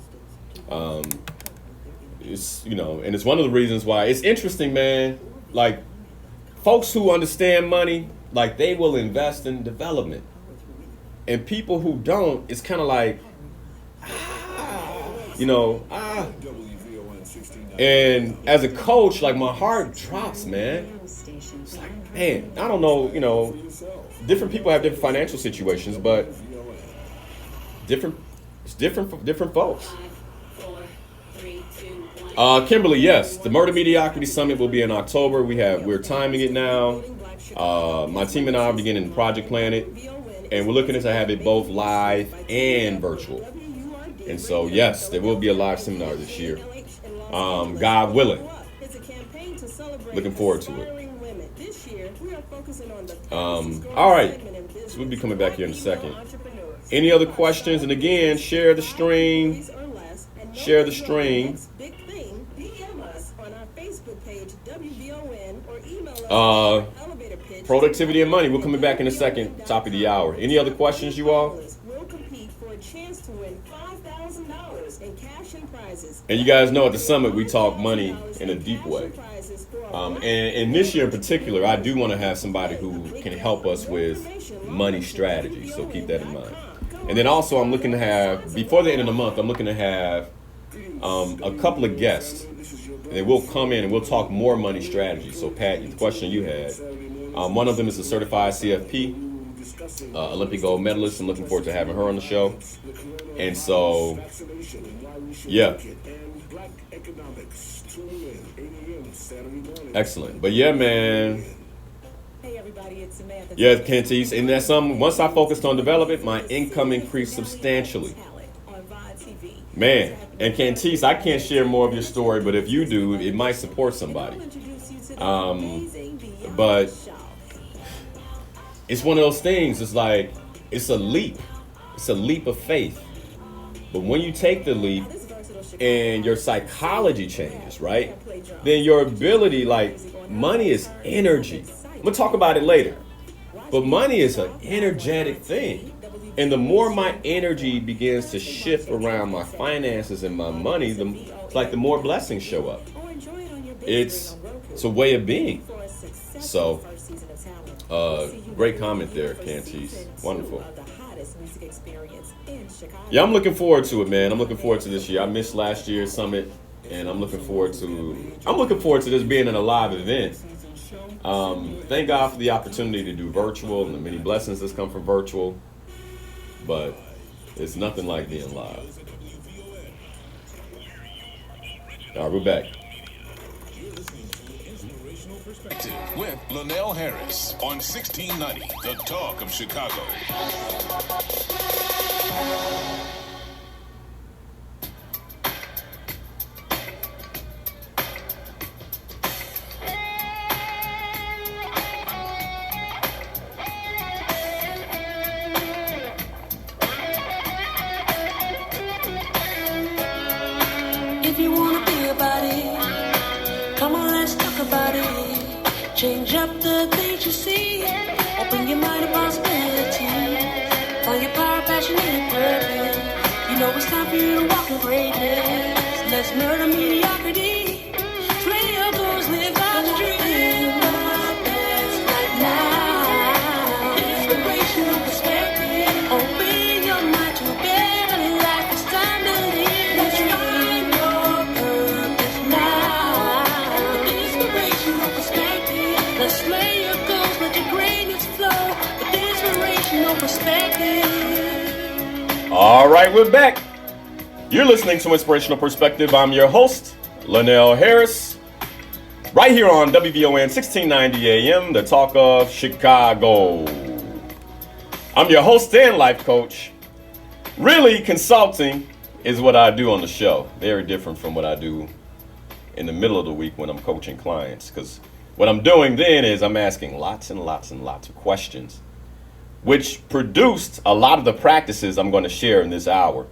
B: It's, and it's one of the reasons why it's interesting, man. Like, folks who understand money, like, they will invest in development. And people who don't, it's kind of like, And as a coach, like, my heart drops, man. It's like, man, I don't know, different people have different financial situations, but it's different for different folks. Kimberly, yes, the Murder Mediocrity Summit will be in October. We're timing it now. My team and I are beginning to project plan it, and we're looking to have it both live and virtual. And so, yes, there will be a live seminar this year. God willing. Looking forward to it. All right, so we'll be coming back here in a second. Any other questions? And again, share the stream. Share the stream. Productivity and money. We're coming back in a second. Top of the hour. Any other questions, you all? And you guys know at the summit we talk money in a deep way. And this year in particular, I do want to have somebody who can help us with money strategy. So keep that in mind. And then also I'm looking to have, before the end of the month, I'm looking to have a couple of guests. And they will come in and we'll talk more money strategy. So Pat, the question you had, one of them is a certified CFP, Olympic gold medalist. I'm looking forward to having her on the show. And so, yeah. Excellent. But yeah, man.
E: Hey everybody, it's Samantha.
B: Yeah, Cantice. And that's something, once I focused on development, my income increased substantially. Man, and Cantice, I can't share more of your story, but if you do, it might support somebody. But it's one of those things. It's like it's a leap. It's a leap of faith. But when you take the leap and your psychology changes, right? Then your ability, like money is energy. I'm gonna talk about it later. But money is an energetic thing. And the more my energy begins to shift around my finances and my money, it's like the more blessings show up. It's a way of being. So, great comment there, Cantice. Wonderful. Yeah, I'm looking forward to it, man. I'm looking forward to this year. I missed last year's summit, and I'm looking forward to this being a live event. Thank God for the opportunity to do virtual and the many blessings that's come from virtual. But it's nothing like being live. All right, we're back.
F: With Linnell Harris on 1690, The Talk of Chicago.
A: If you wanna be about it, come on, let's talk about it. Change up the things you see. Open your mind to possibility. Find your power, passion, and purpose. You know it's time for you to walk in greatness. Let's murder mediocrity. Slay your goals, live out your dream. Right now, inspirational perspective. Open your mind to a better life. It's time to live. Let's find your purpose now. Inspirational perspective. Let's slay your goals, let your greatness flow. With inspirational perspective.
B: All right, we're back. You're listening to Inspirational Perspective. I'm your host, Linnell Harris, right here on WVON 1690 AM, The Talk of Chicago. I'm your host and life coach. Really, consulting is what I do on the show. Very different from what I do in the middle of the week when I'm coaching clients, because what I'm doing then is I'm asking lots and lots and lots of questions, which produced a lot of the practices I'm going to share in this hour.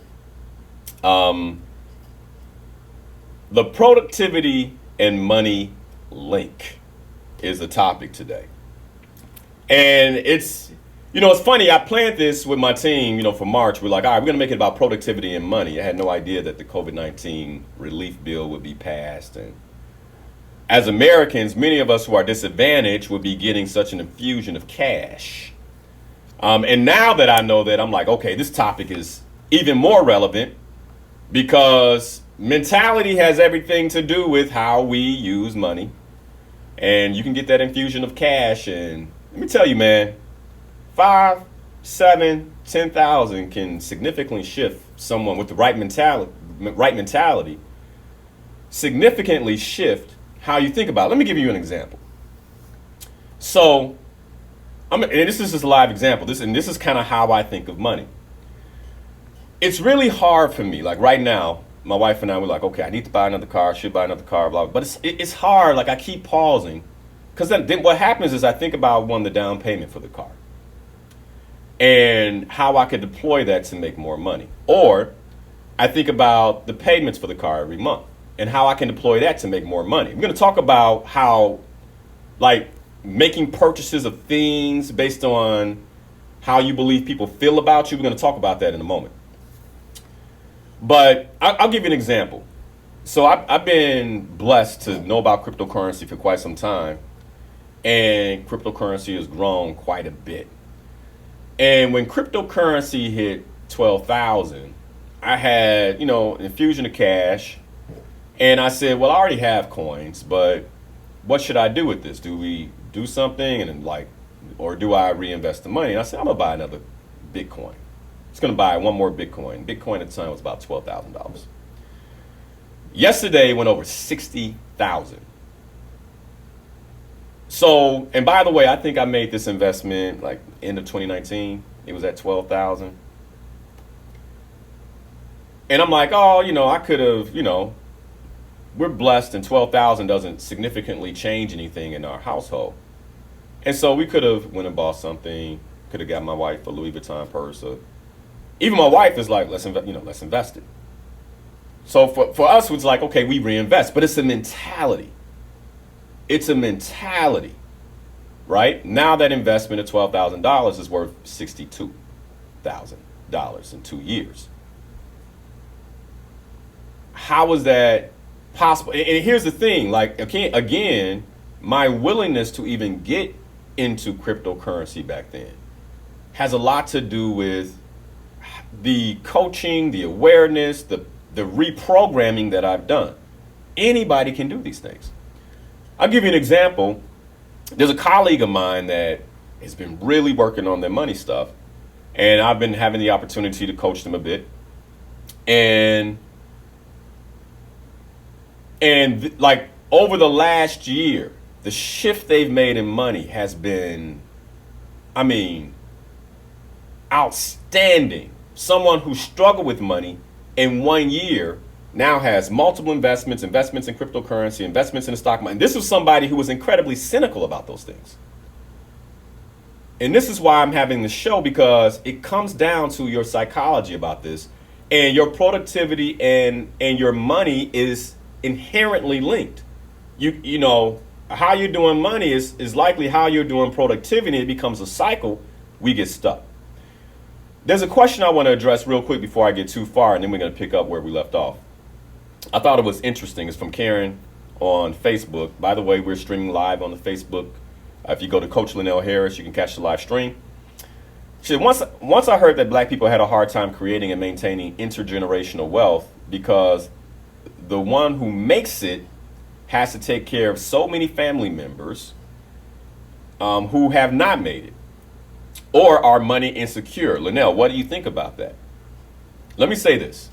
B: The productivity and money link is the topic today. And it's funny, I planned this with my team, for March. We're like, all right, we're going to make it about productivity and money. I had no idea that the COVID-19 relief bill would be passed. And as Americans, many of us who are disadvantaged would be getting such an infusion of cash. And now that I know that, I'm like, okay, this topic is even more relevant because mentality has everything to do with how we use money. And you can get that infusion of cash. And let me tell you, man, 5, 7, 10,000 can significantly shift someone with the right mentality, significantly shift how you think about it. Let me give you an example. So, and this is just a live example. This is kind of how I think of money. It's really hard for me. Like right now, my wife and I were like, okay, I need to buy another car, should buy another car, blah, blah. But it's hard. Like I keep pausing. Because then what happens is I think about the down payment for the car. And how I could deploy that to make more money. Or I think about the payments for the car every month. And how I can deploy that to make more money. I'm going to talk about how, making purchases of things based on how you believe people feel about you. We're going to talk about that in a moment. But I'll give you an example. So I've been blessed to know about cryptocurrency for quite some time. And cryptocurrency has grown quite a bit. And when cryptocurrency hit 12,000, I had, an infusion of cash. And I said, well, I already have coins, but what should I do with this? Do we do something or do I reinvest the money? And I said, I'm going to buy another Bitcoin. It's going to buy one more Bitcoin. Bitcoin at the time was about $12,000. Yesterday it went over 60,000. So, and by the way, I think I made this investment end of 2019. It was at 12,000. And I'm like, I could have, we're blessed, and 12,000 doesn't significantly change anything in our household. And so we could have went and bought something, could have got my wife a Louis Vuitton purse. Or even my wife is like, let's invest it. So for us, it's like, okay, we reinvest, but it's a mentality. It's a mentality, right? Now that investment of $12,000 is worth $62,000 in 2 years. How is that possible? And here's the thing, like, again, my willingness to even get into cryptocurrency back then has a lot to do with the coaching, the awareness, the reprogramming that I've done. Anybody can do these things. I'll give you an example. There's a colleague of mine that has been really working on their money stuff, and I've been having the opportunity to coach them a bit. And like over the last year, the shift they've made in money has been, I mean, outstanding. Someone who struggled with money in 1 year now has multiple investments in cryptocurrency, investments in the stock market. This is somebody who was incredibly cynical about those things. And this is why I'm having the show, because it comes down to your psychology about this, and your productivity and your money is inherently linked. You know, how you're doing money is likely how you're doing productivity. It becomes a cycle. We get stuck. There's a question I want to address real quick before I get too far, and then we're going to pick up where we left off. I thought it was interesting. It's from Karen on Facebook. By the way, we're streaming live on the Facebook. If you go to Coach Linnell Harris, you can catch the live stream. She said, once I heard that black people had a hard time creating and maintaining intergenerational wealth because the one who makes it has to take care of so many family members who have not made it or are money insecure. Linnell, what do you think about that? Let me say this.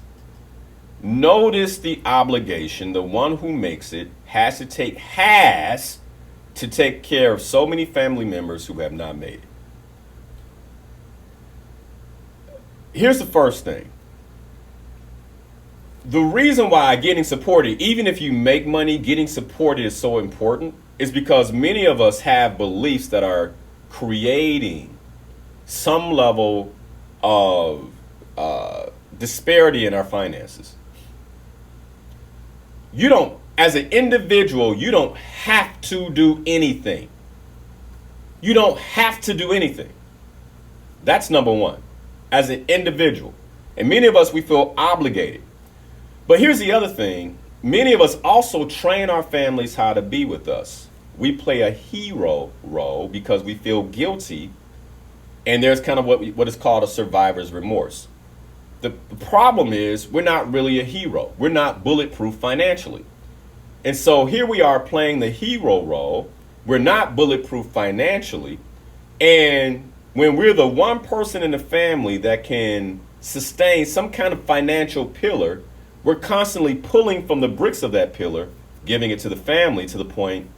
B: Notice the obligation. The one who makes it has to take care of so many family members who have not made it. Here's the first thing. The reason why getting supported, even if you make money, getting supported is so important is because many of us have beliefs that are creating some level of disparity in our finances. You don't, as an individual, you don't have to do anything. You don't have to do anything. That's number one, as an individual. And many of us, we feel obligated. But here's the other thing. Many of us also train our families how to be with us. We play a hero role because we feel guilty, and there's kind of what is called a survivor's remorse. The problem is we're not really a hero. We're not bulletproof financially. And so here we are playing the hero role. We're not bulletproof financially. And when we're the one person in the family that can sustain some kind of financial pillar, we're constantly pulling from the bricks of that pillar, giving it to the family to the point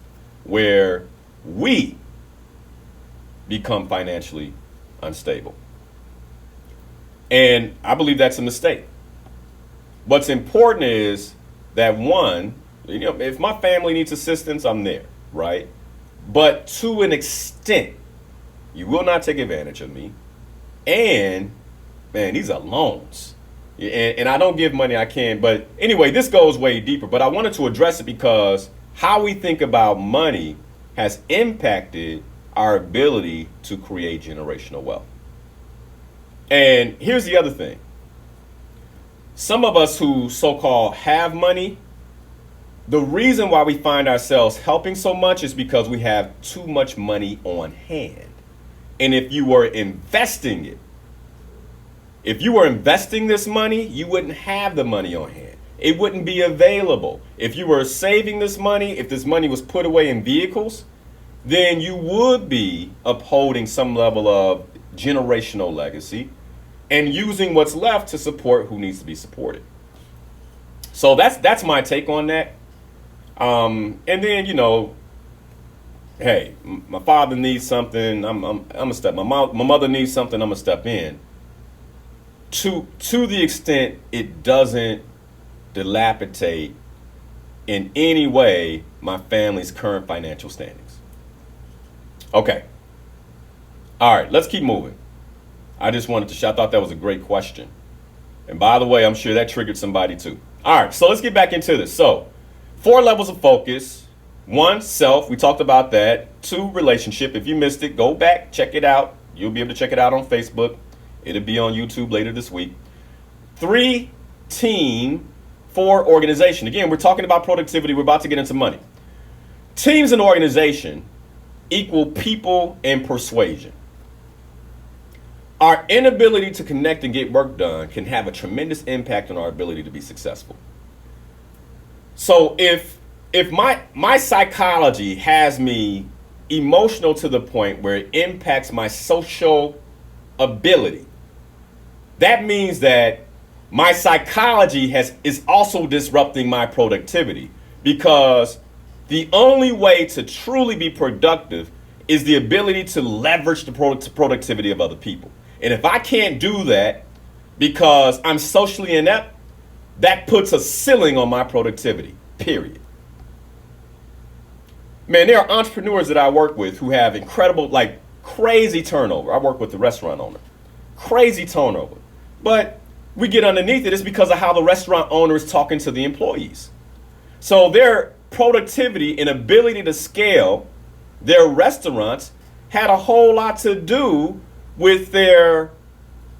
B: where we become financially unstable. And I believe that's a mistake. What's important is that one, if my family needs assistance, I'm there, right? But to an extent, you will not take advantage of me. And man, these are loans. And I don't give money I can. But anyway, this goes way deeper. But I wanted to address it because how we think about money has impacted our ability to create generational wealth. And here's the other thing. Some of us who so-called have money, the reason why we find ourselves helping so much is because we have too much money on hand. And if you were investing it, if you were investing this money, you wouldn't have the money on hand. It wouldn't be available. If you were saving this money, if this money was put away in vehicles, then you would be upholding some level of generational legacy and using what's left to support who needs to be supported. So that's my take on that. And then, hey, my father needs something, I'm gonna step. My mother needs something, I'm gonna step in. To the extent it doesn't dilapidate in any way my family's current financial standings? Okay. All right, let's keep moving. I just wanted to I thought that was a great question. And by the way, I'm sure that triggered somebody too. All right, so let's get back into this. So, 4 levels of focus. 1, self. We talked about that. 2, relationship. If you missed it, go back, check it out. You'll be able to check it out on Facebook. It'll be on YouTube later this week. 3, team. 4, organization. Again, we're talking about productivity. We're about to get into money. Teams and organization equal people and persuasion. Our inability to connect and get work done can have a tremendous impact on our ability to be successful. So if my psychology has me emotional to the point where it impacts my social ability, that means that my psychology is also disrupting my productivity, because the only way to truly be productive is the ability to leverage the productivity of other people. And if I can't do that because I'm socially inept, that puts a ceiling on my productivity, period. Man, there are entrepreneurs that I work with who have incredible, like crazy turnover. I work with the restaurant owner. Crazy turnover. But we get underneath it. It's because of how the restaurant owner is talking to the employees. So their productivity and ability to scale their restaurants had a whole lot to do with their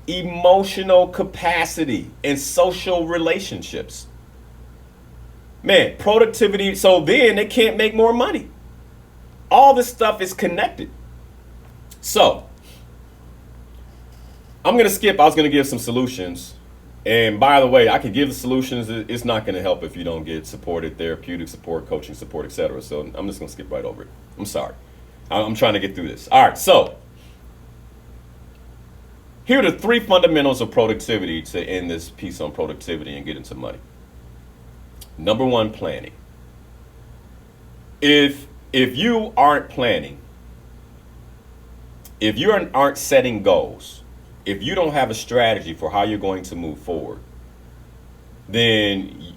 B: emotional capacity and social relationships. Man, productivity, so then they can't make more money. All this stuff is connected. So, I'm going to skip. I was going to give some solutions. And by the way, I could give the solutions. It's not going to help if you don't get supported, therapeutic support, coaching support, etc. So I'm just going to skip right over it. I'm sorry. I'm trying to get through this. All right, so here are the 3 fundamentals of productivity to end this piece on productivity and get into money. Number 1, planning. If you aren't planning, if you aren't setting goals, if you don't have a strategy for how you're going to move forward, then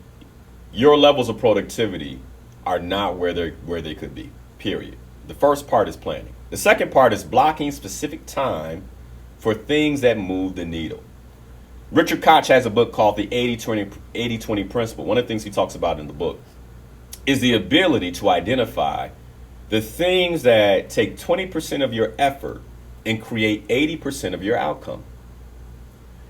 B: your levels of productivity are not where they could be, period. The first part is planning. The second part is blocking specific time for things that move the needle. Richard Koch has a book called the 80-20 principle. One of the things he talks about in the book is the ability to identify the things that take 20% of your effort and create 80% of your outcome.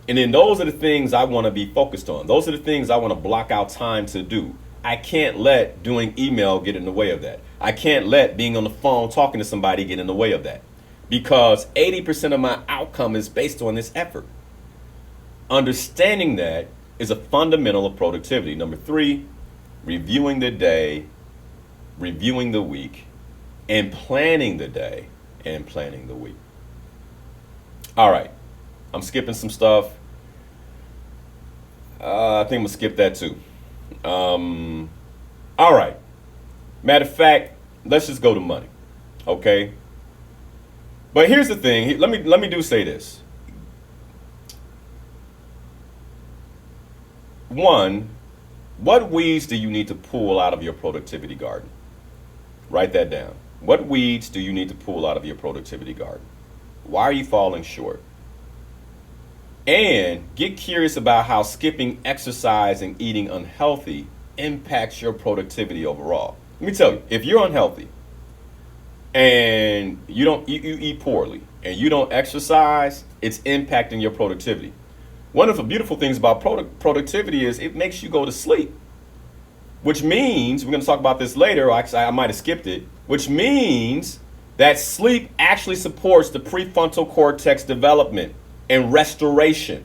B: And then those are the things I want to be focused on. Those are the things I want to block out time to do. I can't let doing email get in the way of that. I can't let being on the phone talking to somebody get in the way of that, because 80% of my outcome is based on this effort. Understanding that is a fundamental of productivity. Number 3, reviewing the day, reviewing the week, and planning the day and planning the week. All right, I'm skipping some stuff. I think I'm gonna skip that too. All right. Matter of fact, let's just go to money, okay? But here's the thing. Let me say this. 1, what weeds do you need to pull out of your productivity garden? Write that down. What weeds do you need to pull out of your productivity garden? Why are you falling short? And get curious about how skipping exercise and eating unhealthy impacts your productivity overall. Let me tell you, if you're unhealthy and you eat poorly and you don't exercise, it's impacting your productivity. One of the beautiful things about productivity is it makes you go to sleep, which means, we're going to talk about this later, actually I might have skipped it, which means that sleep actually supports the prefrontal cortex development and restoration.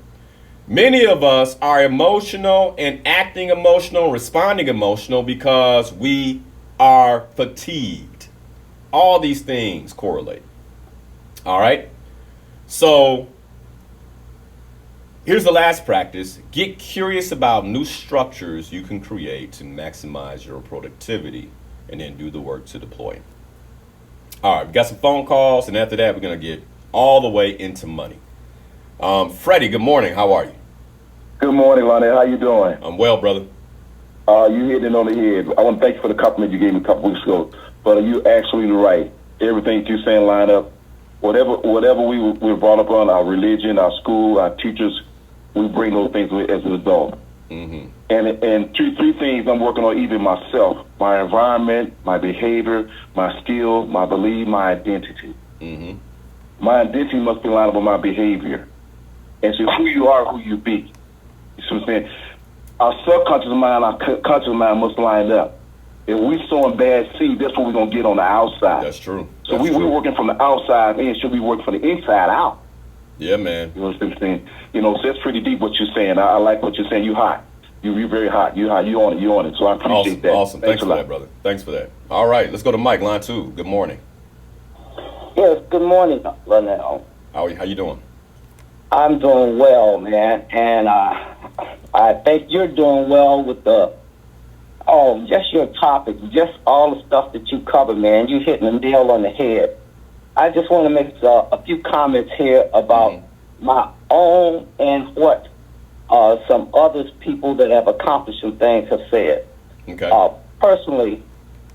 B: Many of us are emotional and acting emotional, responding emotional because we are fatigued. All these things correlate. All right. So here's the last practice. Get curious about new structures you can create to maximize your productivity, and then do the work to deploy it. All right, we got some phone calls, and after that, we're going to get all the way into money. Freddie, good morning. How are you?
C: Good morning, Lonnie. How you doing?
B: I'm well, brother.
G: You hit it on the head. I want to thank you for the compliment you gave me a couple weeks ago. But you're absolutely right. Everything you're saying line up. Whatever we were brought up on, our religion, our school, our teachers, we bring those things as an adult.
B: Mm-hmm.
G: And three things I'm working on, even myself: my environment, my behavior, my skill, my belief, my identity.
B: Mm-hmm.
G: My identity must be lined up with my behavior. And so who you are, who you be. You see what I'm saying? Our subconscious mind, our conscious mind must line up. If we sowing bad seed, that's what we're going to get on the outside.
B: That's true.
G: So we're working from the outside in, should we work from the inside out?
B: Yeah, man.
G: You know what I'm saying? You know, so that's pretty deep what you're saying. I like what you're saying. You hot. You're very hot. You hot. You on it. So I appreciate that.
B: Awesome. Thanks for that, brother. Thanks for that. All right, let's go to Mike, line 2. Good morning.
H: Yes, good morning, Lionel.
B: How you doing?
H: I'm doing well, man, and I think you're doing well with just your topic, just all the stuff that you cover, man. You're hitting the nail on the head. I just want to make a few comments here about my own and what some other people that have accomplished some things have said.
B: Okay.
H: Personally,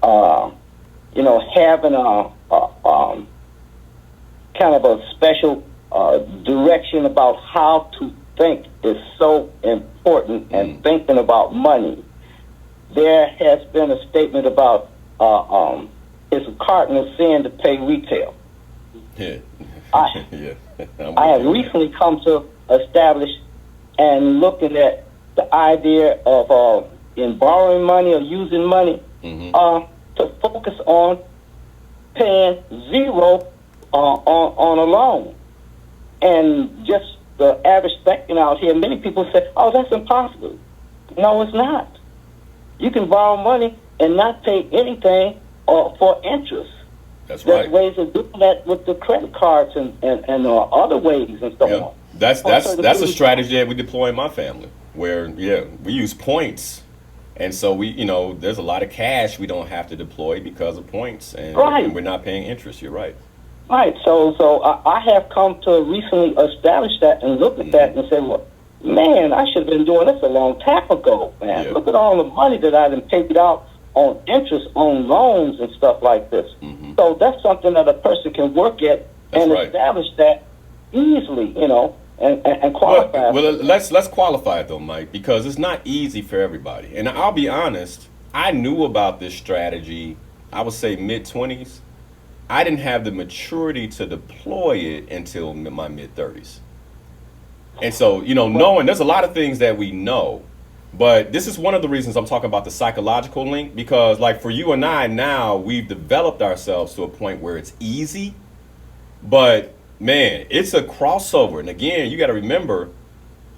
H: having a kind of a special direction about how to think is so important, and thinking about money. There has been a statement about it's a cardinal sin to pay retail.
B: Yeah.
H: I have recently come to establish and looking at the idea of in borrowing money or using money to focus on paying zero on a loan. And just the average thinking out here, many people say, oh, that's impossible. No, it's not. You can borrow money and not pay anything for interest.
B: That's right.
H: There's ways of doing that with the credit cards and other ways and so on.
B: That's a strategy that we deploy in my family, where we use points, and so there's a lot of cash we don't have to deploy because of points, and we're not paying interest. You're right.
H: Right. So I have come to recently establish that and look at that and say, well, man, I should have been doing this a long time ago, man.
B: Yeah.
H: Look at all the money that I done paid out on interest on loans and stuff like this. So that's something that a person can work at and establish that easily, and qualify.
B: Well, let's qualify it though, Mike, because it's not easy for everybody. And I'll be honest, I knew about this strategy, I would say mid-20s. I didn't have the maturity to deploy it until my mid-30s. And so, knowing there's a lot of things that we know, but this is one of the reasons I'm talking about the psychological link, because like for you and I now, we've developed ourselves to a point where it's easy, but man, it's a crossover. And again, you got to remember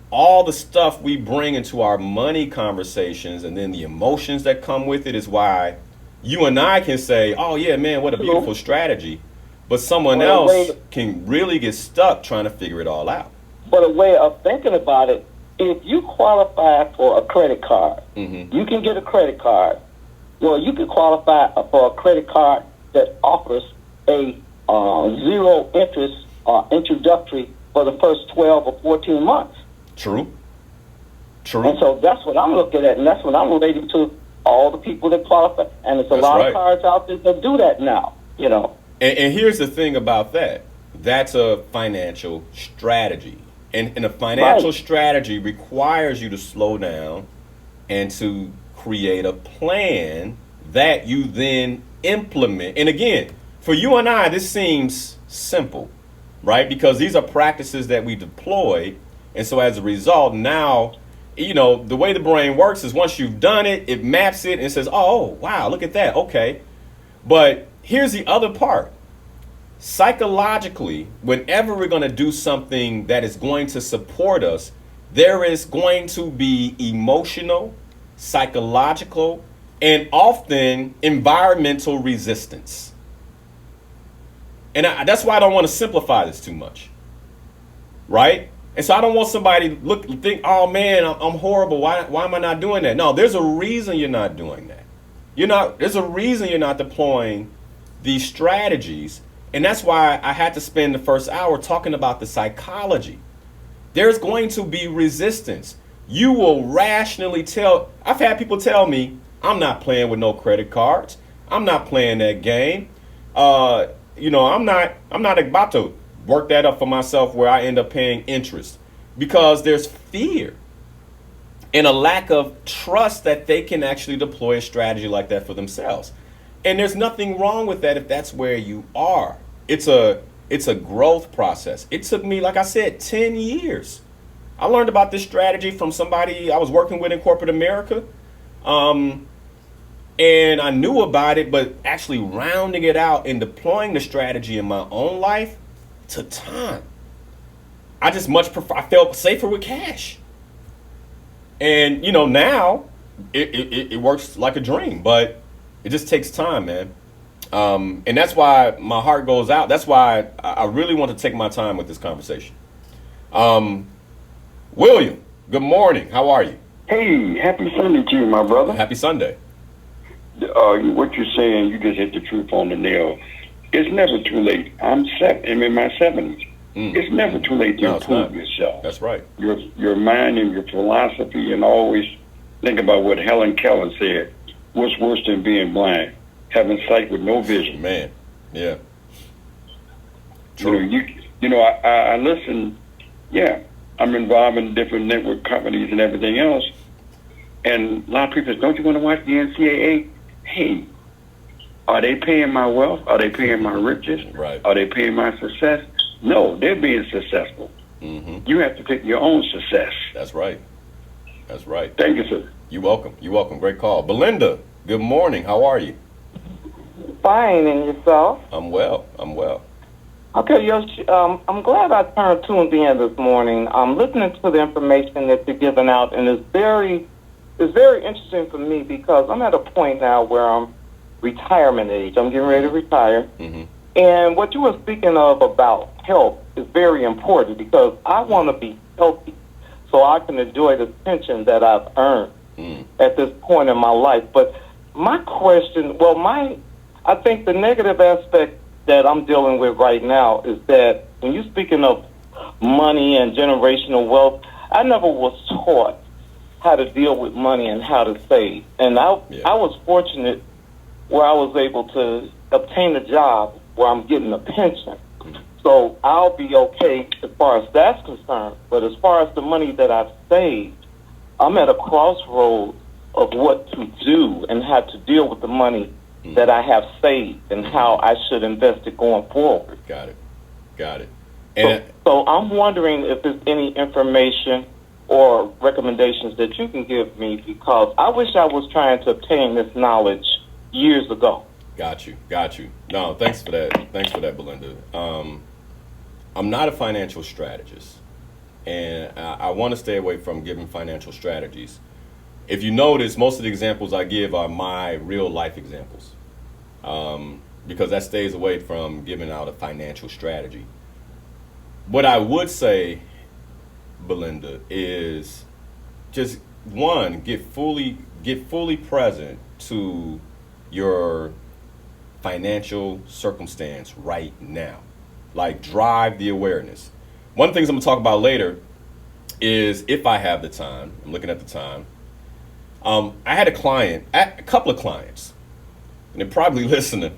B: all the stuff we bring into our money conversations and then the emotions that come with it is why you and I can say, oh yeah, man, what a beautiful strategy. But someone else can really get stuck trying to figure it all out.
H: But a way of thinking about it, if you qualify for a credit card, you can get a credit card. Well, you can qualify for a credit card that offers a zero interest introductory for the first 12 or 14 months.
B: True.
H: And so that's what I'm looking at, and that's what I'm relating to all the people that qualify. And there's a lot of cards out there that do that now,
B: And here's the thing about that. That's a financial strategy. And a financial strategy requires you to slow down and to create a plan that you then implement. And again, for you and I, this seems simple, right? Because these are practices that we deploy. And so as a result, now, the way the brain works is once you've done it, it maps it and says, oh, wow, look at that. Okay. But here's the other part. Psychologically, whenever we're going to do something that is going to support us, there is going to be emotional, psychological, and often environmental resistance. And that's why I don't want to simplify this too much. Right? And so I don't want somebody to think, oh man, I'm horrible. Why am I not doing that? No, there's a reason you're not doing that. There's a reason you're not deploying these strategies. And that's why I had to spend the first hour talking about the psychology. There's going to be resistance. you will rationally tell. I've had people tell me, I'm not playing with no credit cards. I'm not playing that game. I'm not about to work that up for myself where I end up paying interest, because there's fear and a lack of trust that they can actually deploy a strategy like that for themselves. And there's nothing wrong with that if that's where you are. It's a growth process. It took me, like I said, 10 years. I learned about this strategy from somebody I was working with in corporate America. And I knew about it, but actually rounding it out and deploying the strategy in my own life took time. I just much prefer, I felt safer with cash. And, now it works like a dream, but it just takes time, man. And that's why my heart goes out. That's why I really want to take my time with this conversation. William, good morning. How are you?
I: Hey, happy Sunday to you, my brother.
B: Happy Sunday.
I: What you're saying, you just hit the truth on the nail. It's never too late. I'm in my 70s. It's never too late to improve yourself.
B: That's right.
I: Your mind and your philosophy, and always think about what Helen Keller said. What's worse than being blind? Having sight with no vision.
B: Man, yeah.
I: True. I listen. Yeah, I'm involved in different network companies and everything else. And a lot of people say, don't you want to watch the NCAA? Hey, are they paying my wealth? Are they paying my riches?
B: Right.
I: Are they paying my success? No, they're being successful.
B: Mm-hmm.
I: You have to pick your own success.
B: That's right. That's right.
I: Thank you, sir.
B: You're welcome. You're welcome. Great call. Belinda, good morning. How are you?
J: Fine, and yourself?
B: I'm well.
J: Okay, Yoshi, I'm glad I tuned in this morning. I'm listening to the information that you're giving out, and it's very interesting for me because I'm at a point now where I'm retirement age. I'm getting ready to retire.
B: Mm-hmm.
J: And what you were speaking of about health is very important because I want to be healthy so I can enjoy the pension that I've earned at this point in my life. But my question, I think the negative aspect that I'm dealing with right now is that when you're speaking of money and generational wealth, I never was taught how to deal with money and how to save. And I was fortunate where I was able to obtain a job where I'm getting a pension. So I'll be okay as far as that's concerned. But as far as the money that I've saved, I'm at a crossroads of what to do and how to deal with the money that I have saved and how I should invest it going forward.
B: Got it. And
J: so I'm wondering if there's any information or recommendations that you can give me because I wish I was trying to obtain this knowledge years ago.
B: Got you. No, thanks for that, Belinda. I'm not a financial strategist, and I want to stay away from giving financial strategies. If you notice, most of the examples I give are my real life examples, because that stays away from giving out a financial strategy. What I would say, Belinda, is just one, get fully present to your financial circumstance right now. Like, drive the awareness. One of the things I'm going to talk about later is, if I have the time, I'm looking at the time. I had a couple of clients, and they're probably listening,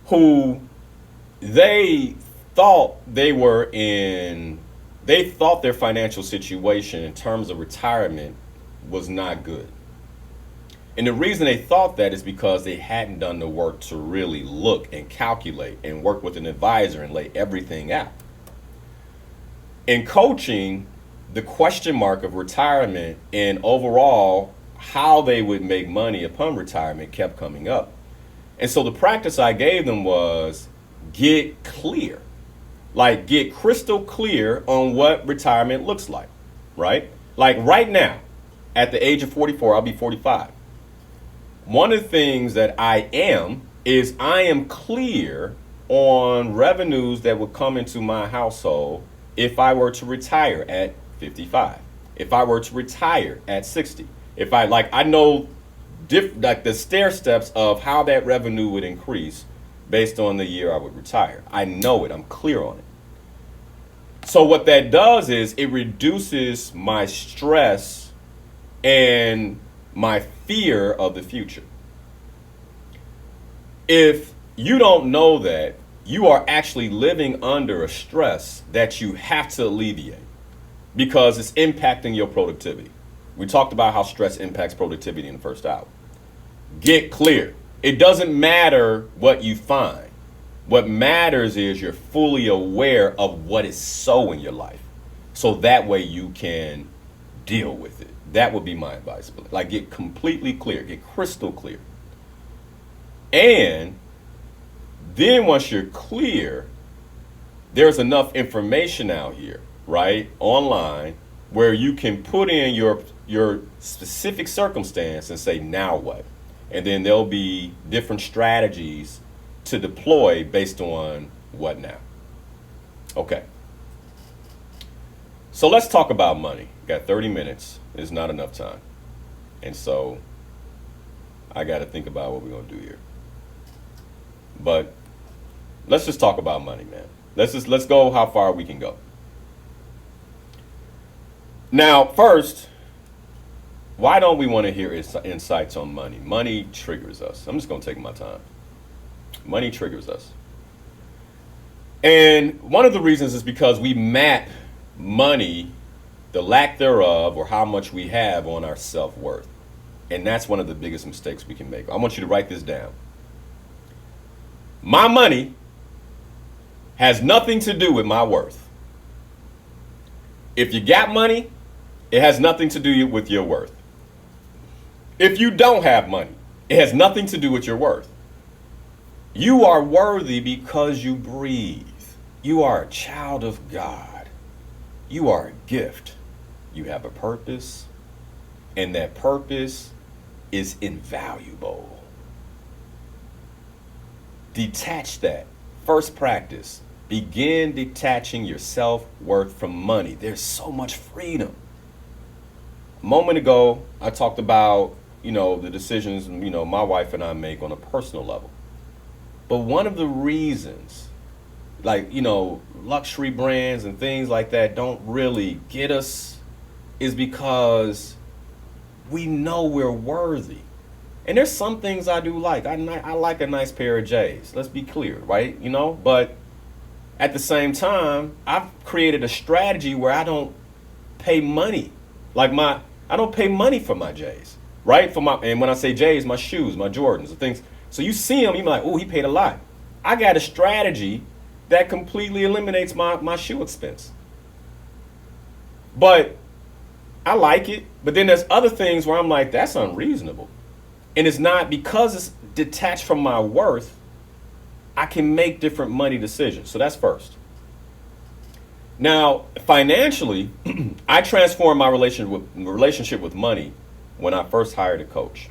B: who they thought their financial situation in terms of retirement was not good. And the reason they thought that is because they hadn't done the work to really look and calculate and work with an advisor and lay everything out. In coaching, the question mark of retirement and overall how they would make money upon retirement kept coming up. And so the practice I gave them was get clear. Like, get crystal clear on what retirement looks like, right? Like right now, at the age of 44, I'll be 45. One of the things that I am clear on revenues that would come into my household if I were to retire at 55, if I were to retire at 60, I know the stair steps of how that revenue would increase based on the year I would retire. I know it. I'm clear on it. So what that does is it reduces my stress and my fear of the future. If you don't know that, you are actually living under a stress that you have to alleviate because it's impacting your productivity. We talked about how stress impacts productivity in the first hour. Get clear. It doesn't matter what you find. What matters is you're fully aware of what is so in your life. So that way you can deal with it. That would be my advice. Like, get completely clear, get crystal clear. And then once you're clear, there's enough information out here, right, online, where you can put in your specific circumstance and say, now what? And then there'll be different strategies to deploy based on what now. Okay. So let's talk about money. Got 30 minutes. It's not enough time. And so I got to think about what we're going to do here. But let's just talk about money, man. Let's go how far we can go. Now, first, why don't we want to hear insights on money? Money triggers us. I'm just going to take my time. Money triggers us. And one of the reasons is because we map money, the lack thereof, or how much we have on our self-worth. And that's one of the biggest mistakes we can make. I want you to write this down. My money has nothing to do with my worth. If you got money, it has nothing to do with your worth. If you don't have money, it has nothing to do with your worth. You are worthy because you breathe. You are a child of God. You are a gift. You have a purpose, and that purpose is invaluable. Detach that. First practice. Begin detaching your self-worth from money. There's so much freedom. A moment ago, I talked about, the decisions, my wife and I make on a personal level. But one of the reasons, luxury brands and things like that don't really get us is because we know we're worthy. And there's some things I do like. I like a nice pair of J's. Let's be clear, right? But at the same time, I've created a strategy where I don't pay money. I don't pay money for my J's, right? And when I say J's, my shoes, my Jordans, the things. So you see them, you're like, oh, he paid a lot. I got a strategy that completely eliminates my shoe expense. But I like it. But then there's other things where I'm like, that's unreasonable. And it's not because it's detached from my worth, I can make different money decisions. So that's first. Now, financially, I transformed my relationship with money when I first hired a coach.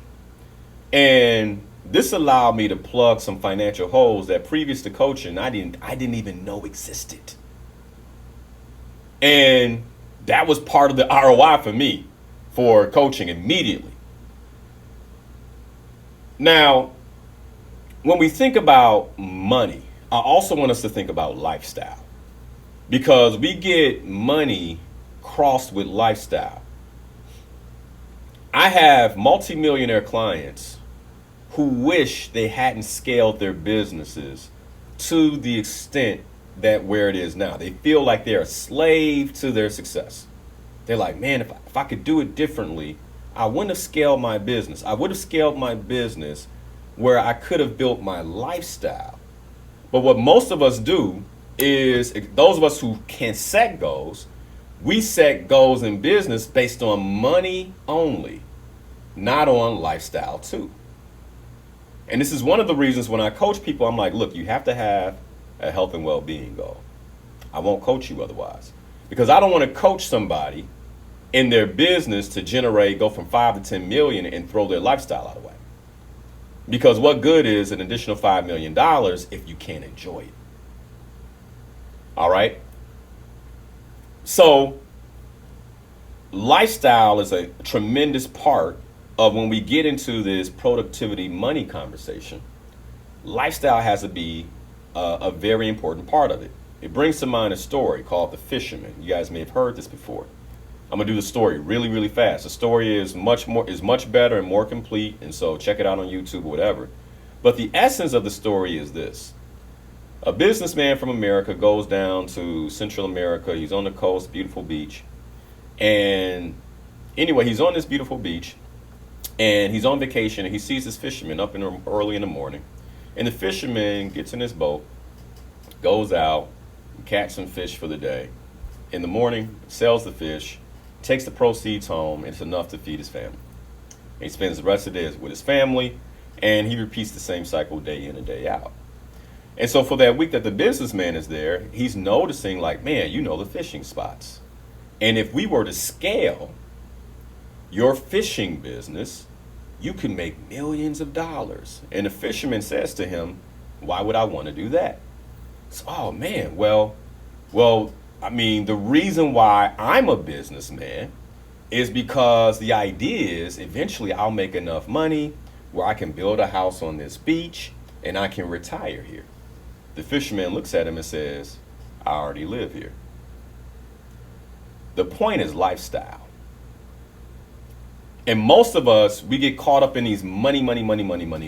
B: And this allowed me to plug some financial holes that previous to coaching, I didn't even know existed. And that was part of the ROI for me for coaching immediately. Now, when we think about money, I also want us to think about lifestyle, because we get money crossed with lifestyle. I have multimillionaire clients who wish they hadn't scaled their businesses to the extent that where it is now. They feel like they're a slave to their success. They're like, man, if I could do it differently, I wouldn't have scaled my business. I would have scaled my business where I could have built my lifestyle. But what most of us do is, those of us who can set goals, we set goals in business based on money only, not on lifestyle too. And this is one of the reasons when I coach people, I'm like, look, you have to have a health and well-being goal. I won't coach you otherwise, because I don't want to coach somebody in their business to go from 5 to 10 million and throw their lifestyle out of whack. Because what good is an additional $5 million if you can't enjoy it? All right. So lifestyle is a tremendous part of when we get into this productivity money conversation. Lifestyle has to be a very important part of it. it brings to mind a story called The Fisherman. You guys may have heard this before. I'm gonna do the story really, really fast. The story is much better and more complete, and so check it out on YouTube or whatever. But the essence of the story is this. A businessman from America goes down to Central America. He's on the coast, beautiful beach. And anyway, he's on this beautiful beach, and he's on vacation, and he sees this fisherman up early in the morning. And the fisherman gets in his boat, goes out, catch some fish for the day. In the morning, sells the fish, takes the proceeds home, and it's enough to feed his family. And he spends the rest of the day with his family, and he repeats the same cycle day in and day out. And so for that week that the businessman is there, he's noticing like, man, you know the fishing spots. And if we were to scale your fishing business, you could make millions of dollars. And the fisherman says to him, why would I want to do that? So, oh man, well, I mean, the reason why I'm a businessman is because the idea is eventually I'll make enough money where I can build a house on this beach and I can retire here. The fisherman looks at him and says, I already live here. The point is lifestyle. And most of us, we get caught up in these money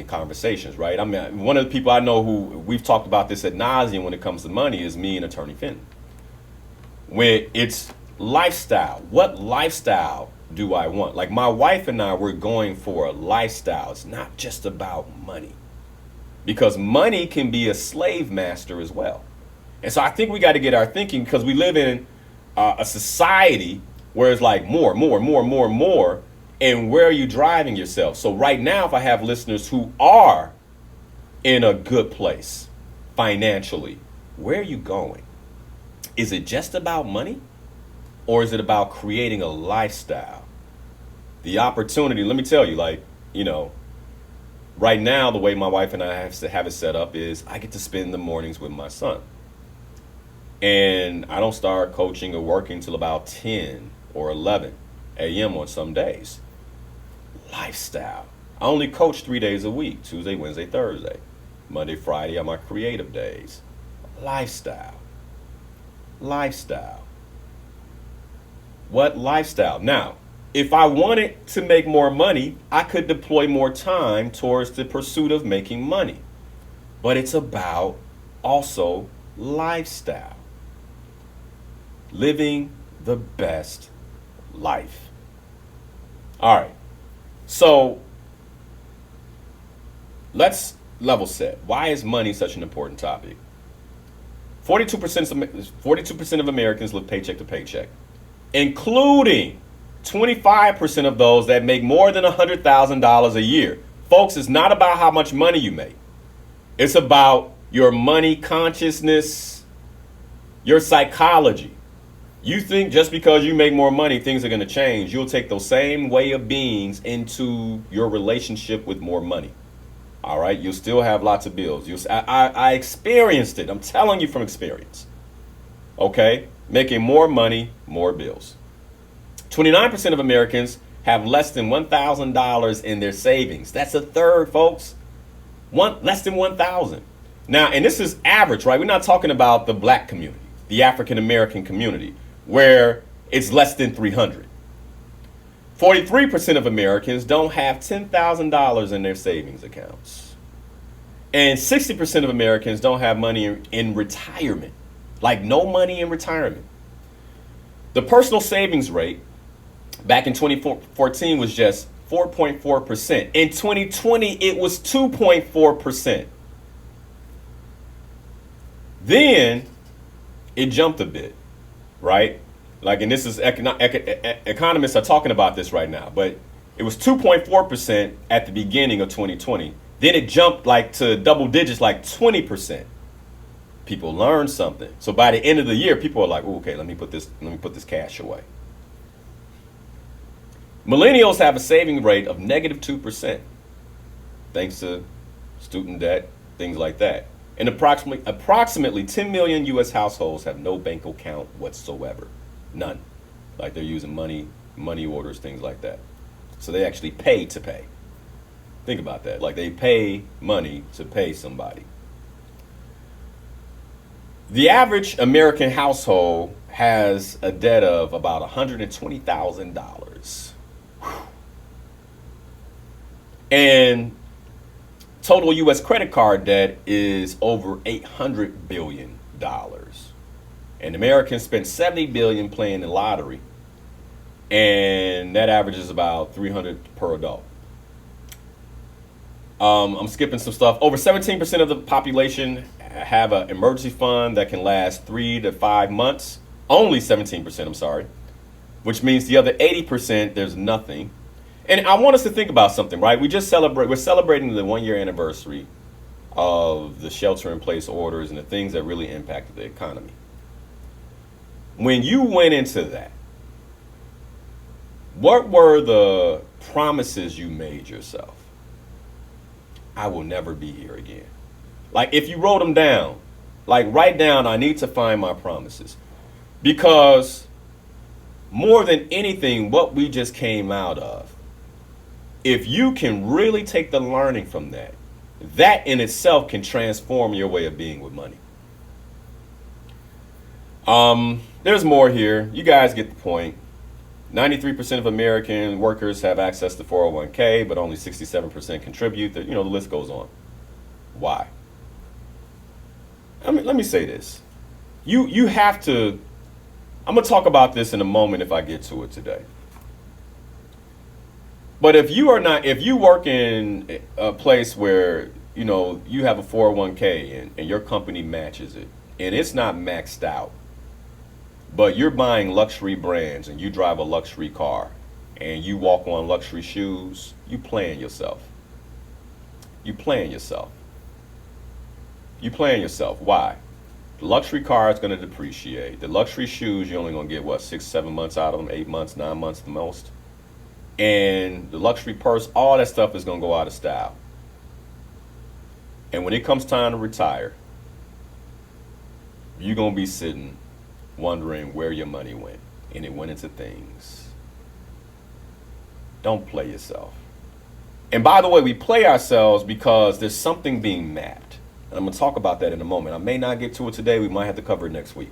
B: conversations, right? I mean, one of the people I know who we've talked about this ad nauseum when it comes to money is me and Attorney Finn. When it's lifestyle, what lifestyle do I want? Like my wife and I, we're going for a lifestyle. It's not just about money, because money can be a slave master as well. And so I think we got to get our thinking, because we live in a society where it's like more. And where are you driving yourself? So right now, if I have listeners who are in a good place financially, where are you going? Is it just about money, or is it about creating a lifestyle? The opportunity, let me tell you, like, you know, right now, the way my wife and I have it set up is I get to spend the mornings with my son. And I don't start coaching or working till about 10 or 11 a.m. on some days. Lifestyle. I only coach 3 days a week, Tuesday, Wednesday, Thursday. Monday, Friday are my creative days. Lifestyle. What lifestyle? Now, if I wanted to make more money, I could deploy more time towards the pursuit of making money. But it's about also lifestyle. Living the best life. All right. So let's level set. Why is money such an important topic? 42% of Americans live paycheck to paycheck, including 25% of those that make more than $100,000 a year. Folks, it's not about how much money you make. It's about your money consciousness, your psychology. You think just because you make more money, things are going to change. You'll take those same way of beings into your relationship with more money. All right. You'll still have lots of bills. I experienced it. I'm telling you from experience. Okay. Making more money, more bills. 29% of Americans have less than $1,000 in their savings. That's a third, folks. Less than 1,000. Now, and this is average, right? We're not talking about the black community, the African American community, where it's less than 300. 43% of Americans don't have $10,000 in their savings accounts. And 60% of Americans don't have money in retirement, like no money in retirement. The personal savings rate back in 2014 was just 4.4%. In 2020, it was 2.4%. Then it jumped a bit, right? Like, and this is economists are talking about this right now, but it was 2.4% at the beginning of 2020. Then it jumped like to double digits, like 20%. People learned something. So by the end of the year, people are like, oh, okay, let me put this cash away. Millennials have a saving rate of negative 2%, thanks to student debt, things like that. And approximately 10 million U.S. households have no bank account whatsoever. None. Like they're using money orders, things like that. So they actually pay to pay. Think about that. Like they pay money to pay somebody. The average American household has a debt of about $120,000. And total U.S. credit card debt is over $800 billion. And Americans spend $70 billion playing the lottery. And that averages about $300 per adult. I'm skipping some stuff. Over 17% of the population have an emergency fund that can last 3 to 5 months. Only 17%, I'm sorry. Which means the other 80%, there's nothing. And I want us to think about something, right? We're celebrating the 1-year anniversary of the shelter-in-place orders and the things that really impacted the economy. When you went into that, what were the promises you made yourself? I will never be here again. Like, if you wrote them down, like, write down, I need to find my promises. Because more than anything, what we just came out of, if you can really take the learning from that, that in itself can transform your way of being with money. There's more here. You guys get the point. 93% of American workers have access to 401k, but only 67% contribute. The list goes on. Why? I mean, let me say this. You have to, I'm going to talk about this in a moment if I get to it today. But if you work in a place where, you have a 401k and your company matches it, and it's not maxed out, but you're buying luxury brands and you drive a luxury car and you walk on luxury shoes, you playing yourself. You playing yourself. You playing yourself. Why? The luxury car is going to depreciate. The luxury shoes, you're only going to get, 6, 7 months out of them, 8 months, 9 months the most. And the luxury purse, all that stuff is going to go out of style. And when it comes time to retire, you're going to be sitting wondering where your money went, and it went into things. Don't play yourself. And by the way, we play ourselves because there's something being mapped. And I'm going to talk about that in a moment. I may not get to it today. We might have to cover it next week.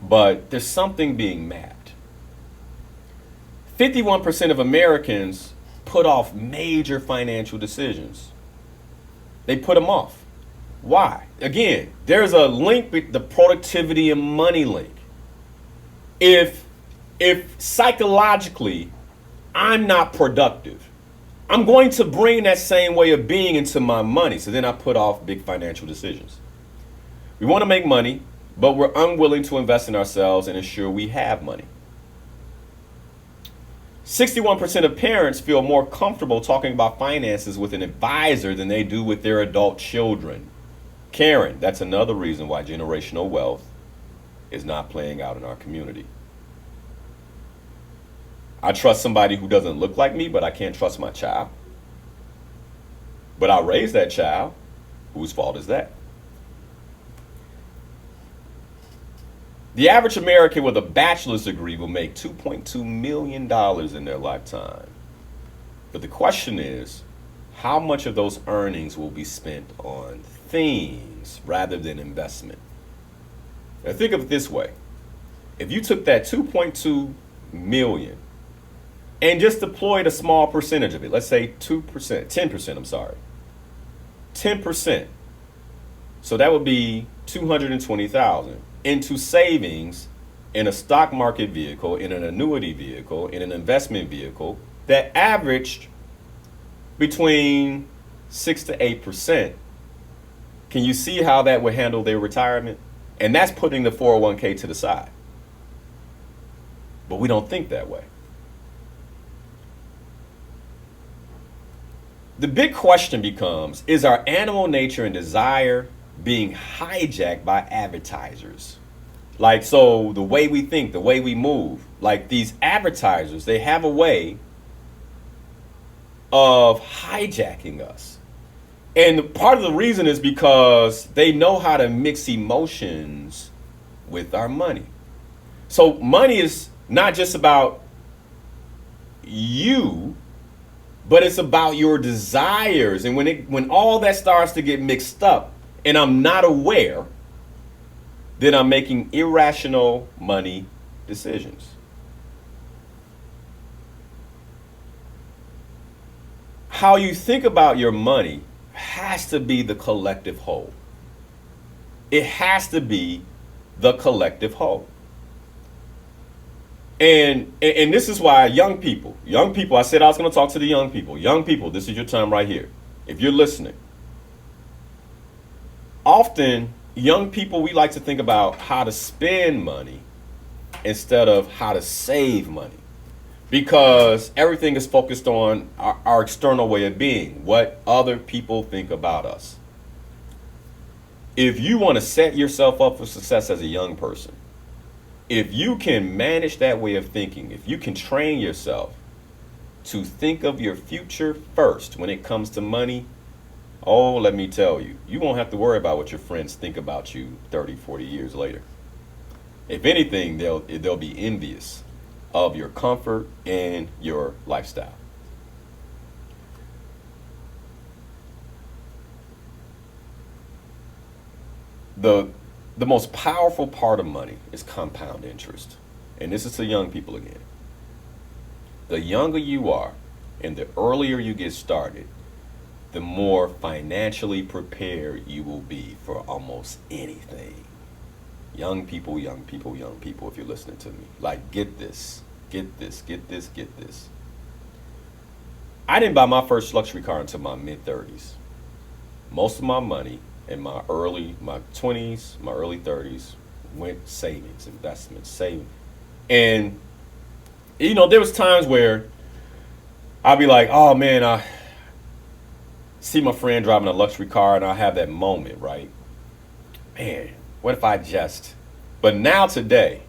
B: But there's something being mapped. 51% of Americans put off major financial decisions. They put them off. Why? Again, there's a link with the productivity and money link. If psychologically I'm not productive, I'm going to bring that same way of being into my money. So then I put off big financial decisions. We want to make money, but we're unwilling to invest in ourselves and ensure we have money. 61% of parents feel more comfortable talking about finances with an advisor than they do with their adult children. Karen, that's another reason why generational wealth is not playing out in our community. I trust somebody who doesn't look like me, but I can't trust my child. But I raised that child. Whose fault is that? The average American with a bachelor's degree will make $2.2 million in their lifetime. But the question is, how much of those earnings will be spent on things rather than investment? Now think of it this way. If you took that 2.2 million and just deployed a small percentage of it, let's say 10%, 10%. So that would be 220,000 into savings in a stock market vehicle, in an annuity vehicle, in an investment vehicle that averaged between 6 to 8%. Can you see how that would handle their retirement? And that's putting the 401k to the side. But we don't think that way. The big question becomes, is our animal nature and desire being hijacked by advertisers? Like, so the way we think, the way we move, like these advertisers, they have a way of hijacking us. And part of the reason is because they know how to mix emotions with our money. So money is not just about you, but it's about your desires. And when all that starts to get mixed up and I'm not aware, then I'm making irrational money decisions. How you think about your money has to be the collective whole. It has to be the collective whole. And this is why young people, I said I was going to talk to the young people, this is your time right here. If you're listening, often young people, we like to think about how to spend money instead of how to save money, because everything is focused on our external way of being, what other people think about us. If you want to set yourself up for success as a young person, if you can manage that way of thinking, if you can train yourself to think of your future first when it comes to money, oh, let me tell you, you won't have to worry about what your friends think about you 30, 40 years later. If anything, they'll be envious of your comfort and your lifestyle. The most powerful part of money is compound interest. And this is to young people again. The younger you are and the earlier you get started, the more financially prepared you will be for almost anything. Young people, if you're listening to me, like, get this. I didn't buy my first luxury car until my mid-30s. Most of my money in my 20s, my early 30s went savings, investments, saving. And, you know, there was times where I'd be like, oh man, I see my friend driving a luxury car and I have that moment, right? Man, what if I just, but now today,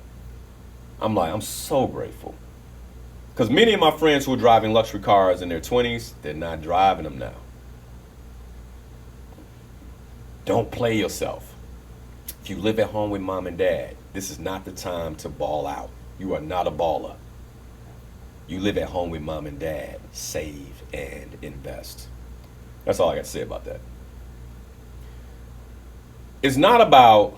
B: I'm like, I'm so grateful. Because many of my friends who are driving luxury cars in their 20s, they're not driving them now. Don't play yourself. If you live at home with mom and dad, this is not the time to ball out. You are not a baller. You live at home with mom and dad. Save and invest. That's all I got to say about that. It's not about,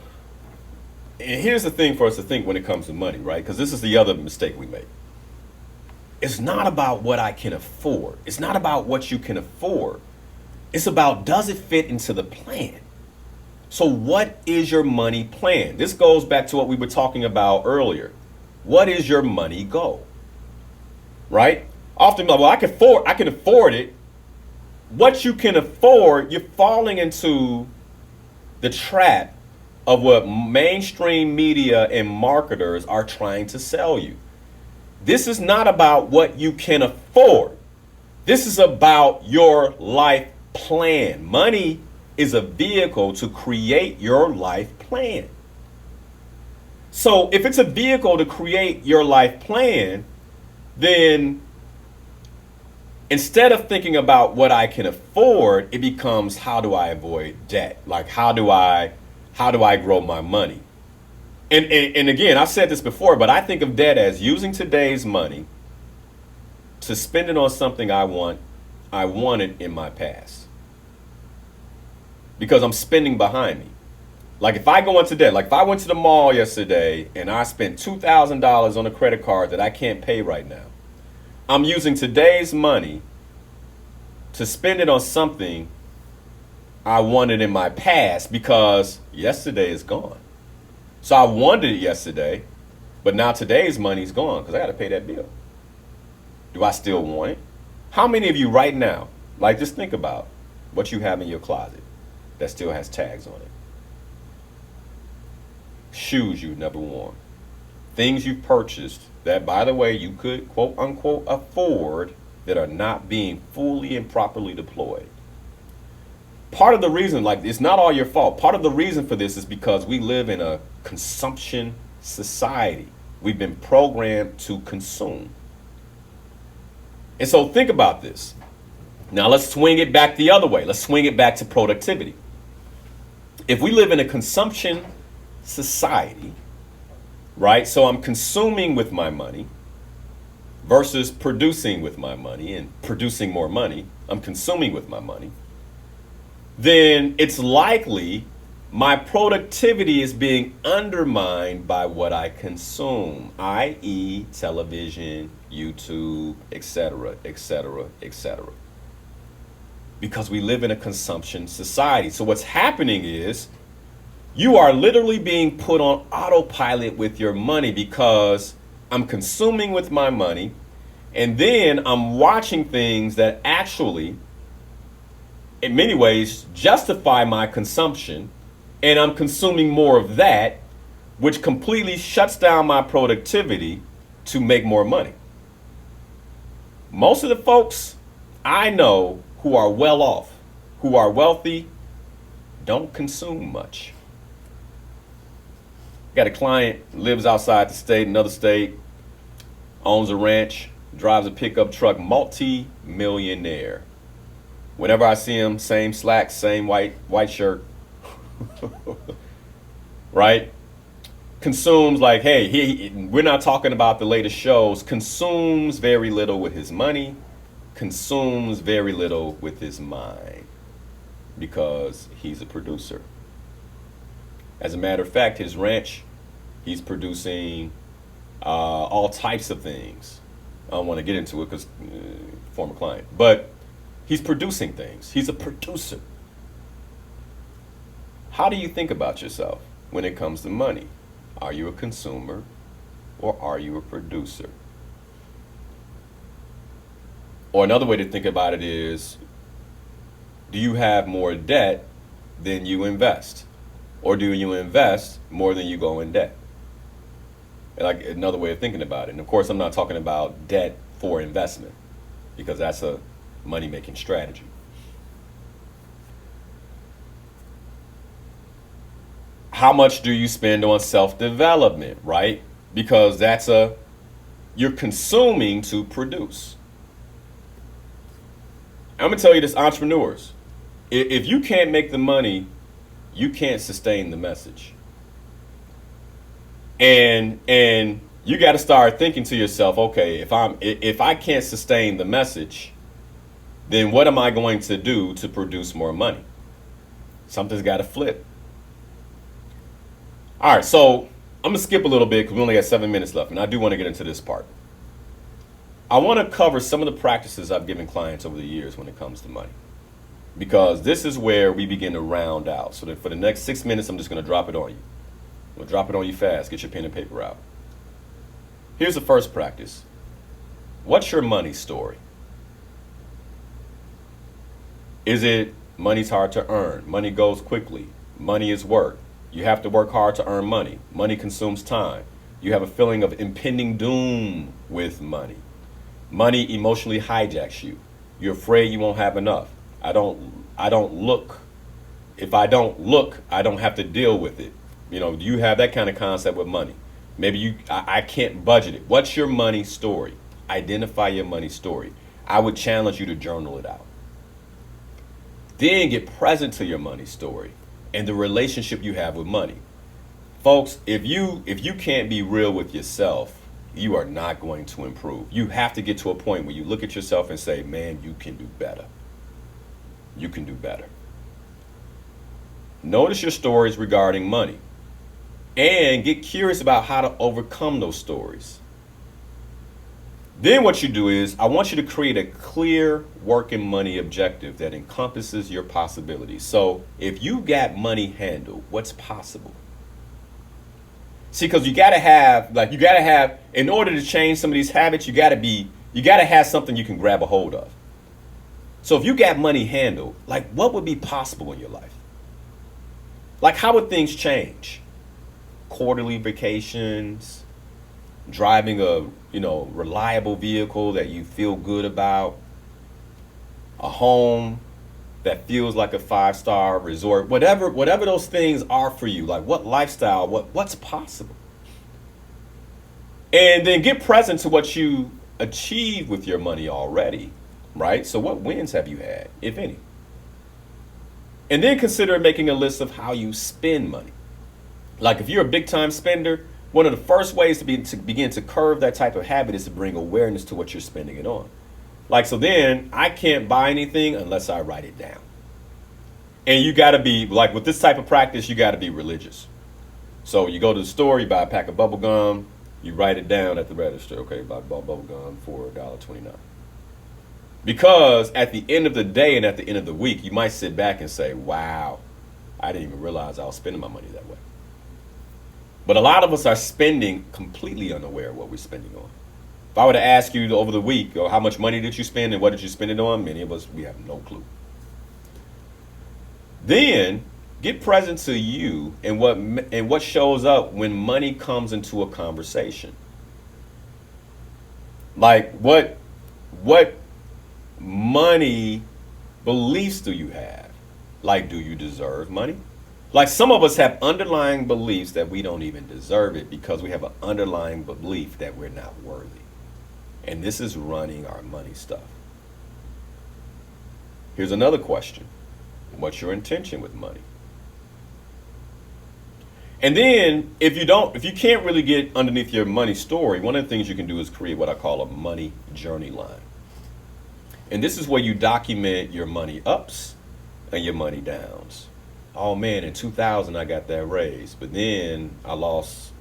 B: and here's the thing for us to think when it comes to money, right? Because this is the other mistake we make. It's not about what I can afford. It's not about what you can afford. It's about, does it fit into the plan? So what is your money plan? This goes back to what we were talking about earlier. What is your money goal? Right? Often, well, I can afford it. What you can afford, you're falling into the trap of what mainstream media and marketers are trying to sell you. This is not about what you can afford. This is about your life plan. Money is a vehicle to create your life plan. So if it's a vehicle to create your life plan, then instead of thinking about what I can afford, it becomes, how do I avoid debt? Like, how do I grow my money? And again, I've said this before, but I think of debt as using today's money to spend it on something I wanted in my past. Because I'm spending behind me. Like if I go into debt, like if I went to the mall yesterday and I spent $2,000 on a credit card that I can't pay right now, I'm using today's money to spend it on something I wanted in my past because yesterday is gone. So I wanted it yesterday, but now today's money's gone because I got to pay that bill. Do I still want it? How many of you right now, like just think about what you have in your closet that still has tags on it? Shoes you've never worn. Things you've purchased that, by the way, you could quote unquote afford that are not being fully and properly deployed. Part of the reason, like, it's not all your fault. Part of the reason for this is because we live in a consumption society. We've been programmed to consume. And so think about this. Now let's swing it back the other way. Let's swing it back to productivity. If we live in a consumption society, right? So I'm consuming with my money versus producing with my money and producing more money. I'm consuming with my money. Then it's likely my productivity is being undermined by what I consume, i.e. television, YouTube, etc., etc., etc. Because we live in a consumption society. So what's happening is you are literally being put on autopilot with your money because I'm consuming with my money, and then I'm watching things that actually, in many ways, justify my consumption, and I'm consuming more of that, which completely shuts down my productivity to make more money. Most of the folks I know who are well off, who are wealthy, don't consume much. Got a client, lives outside the state, another state, owns a ranch, drives a pickup truck, multi-millionaire. Whenever I see him, same slacks, same white shirt, right? Consumes like, hey, we're not talking about the latest shows, consumes very little with his money, consumes very little with his mind, because he's a producer. As a matter of fact, his ranch, he's producing all types of things. I don't want to get into it because former client, but he's producing things. He's a producer. How do you think about yourself when it comes to money? Are you a consumer or are you a producer? Or another way to think about it is, do you have more debt than you invest? Or do you invest more than you go in debt? Like another way of thinking about it. And of course, I'm not talking about debt for investment, because that's a money-making strategy. How much do you spend on self-development, right? Because you're consuming to produce. I'm gonna tell you this, entrepreneurs, if you can't make the money, you can't sustain the message. And you got to start thinking to yourself, okay, if I can't sustain the message, then what am I going to do to produce more money? Something's got to flip. All right, so I'm gonna skip a little bit because we only got 7 minutes left, and I do want to get into this part. I want to cover some of the practices I've given clients over the years when it comes to money, because this is where we begin to round out. So that for the next 6 minutes, I'm just going to drop it on you. I'm going to drop it on you fast. Get your pen and paper out. Here's the first practice. What's your money story? Is it money's hard to earn? Money goes quickly. Money is work. You have to work hard to earn money. Money consumes time. You have a feeling of impending doom with money. Money emotionally hijacks you. You're afraid you won't have enough. I don't look. If I don't look, I don't have to deal with it. You know, do you have that kind of concept with money? Maybe I can't budget it. What's your money story? Identify your money story. I would challenge you to journal it out. Then get present to your money story and the relationship you have with money. Folks, if you can't be real with yourself, you are not going to improve. You have to get to a point where you look at yourself and say, man, you can do better. You can do better. Notice your stories regarding money and get curious about how to overcome those stories. Then what you do is, I want you to create a clear working money objective that encompasses your possibilities. So if you got money handled, what's possible? See, because you gotta have, in order to change some of these habits, you gotta have something you can grab a hold of. So if you got money handled, like what would be possible in your life? Like how would things change? Quarterly vacations, driving a, reliable vehicle that you feel good about, a home that feels like a 5-star resort, whatever those things are for you, like what lifestyle, what's possible. And then get present to what you achieved with your money already, right? So what wins have you had, if any? And then consider making a list of how you spend money. Like if you're a big time spender, one of the first ways to begin to curb that type of habit is to bring awareness to what you're spending it on. Like, so then I can't buy anything unless I write it down. And you got to be, like with this type of practice, you got to be religious. So you go to the store, you buy a pack of bubble gum, you write it down at the register. Okay, buy bubble gum for $1.29. Because at the end of the day and at the end of the week, you might sit back and say, wow, I didn't even realize I was spending my money that way. But a lot of us are spending completely unaware of what we're spending on. If I were to ask you over the week, how much money did you spend and what did you spend it on? Many of us, we have no clue. Then get present to you and what shows up when money comes into a conversation. Like what money beliefs do you have? Like, do you deserve money? Like some of us have underlying beliefs that we don't even deserve it because we have an underlying belief that we're not worthy. And this is running our money stuff. Here's another question. What's your intention with money? And then if you can't really get underneath your money story, one of the things you can do is create what I call a money journey line. And this is where you document your money ups and your money downs. Oh man, in 2000 I got that raise, but then I lost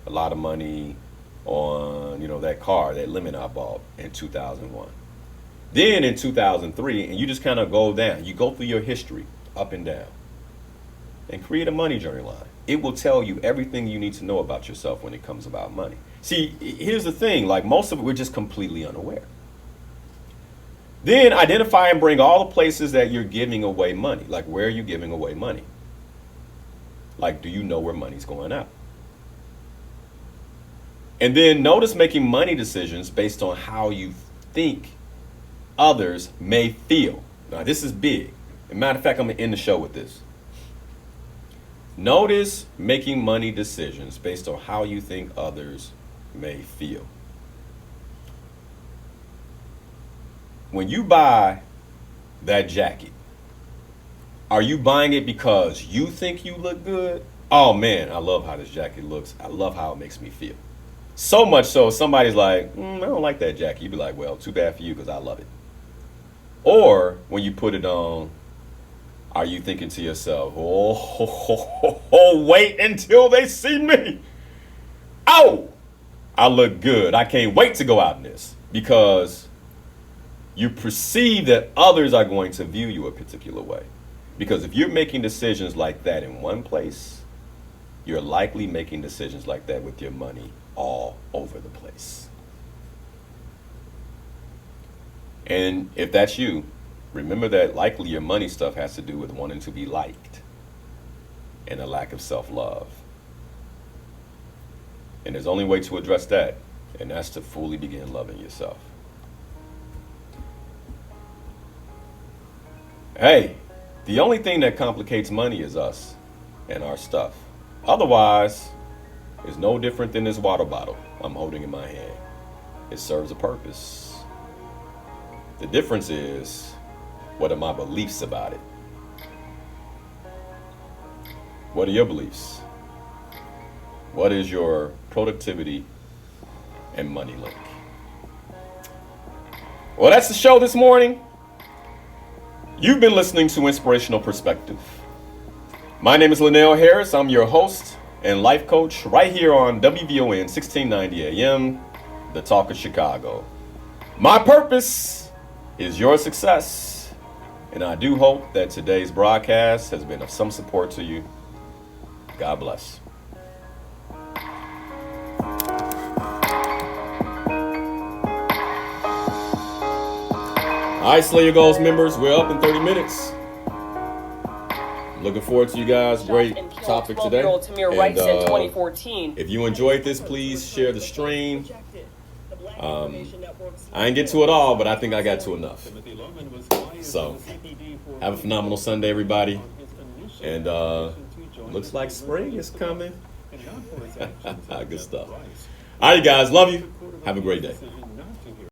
B: a lot of money on, that car, that lemon I bought in 2001. Then in 2003, and you just kind of go down. You go through your history up and down and create a money journey line. It will tell you everything you need to know about yourself when it comes about money. See, here's the thing, like most of it, we're just completely unaware. Then identify and bring all the places that you're giving away money. Like, where are you giving away money? Like, do you know where money's going out? And then notice making money decisions based on how you think others may feel. Now, this is big. As a matter of fact, I'm going to end the show with this. Notice making money decisions based on how you think others may feel. When you buy that jacket, are you buying it because you think you look good? Oh man, I love how this jacket looks. I love how it makes me feel. So much so, somebody's like, I don't like that jacket. You'd be like, well, too bad for you because I love it. Or when you put it on, are you thinking to yourself, wait until they see me. Oh, I look good. I can't wait to go out in this. Because you perceive that others are going to view you a particular way. Because if you're making decisions like that in one place, you're likely making decisions like that with your money all over the place. And if that's you, remember that likely your money stuff has to do with wanting to be liked and a lack of self-love. And there's only a way to address that, and that's to fully begin loving yourself. Hey, the only thing that complicates money is us and our stuff. Otherwise, it's no different than this water bottle I'm holding in my hand. It serves a purpose. The difference is, what are my beliefs about it? What are your beliefs? What is your productivity and money link? Well, that's the show this morning. You've been listening to Inspirational Perspective. My name is Linnell Harris. I'm your host and life coach right here on WVON 1690 AM, The Talk of Chicago. My purpose is your success, and I do hope that today's broadcast has been of some support to you. God bless. All right, Slay Your Goals members, we're up in 30 minutes. Looking forward to you guys. Great topic today. And if you enjoyed this, please share the stream. I didn't get to it all, but I think I got to enough. So, have a phenomenal Sunday, everybody. And looks like spring is coming. Good stuff. All right, guys. Love you. Have a great day.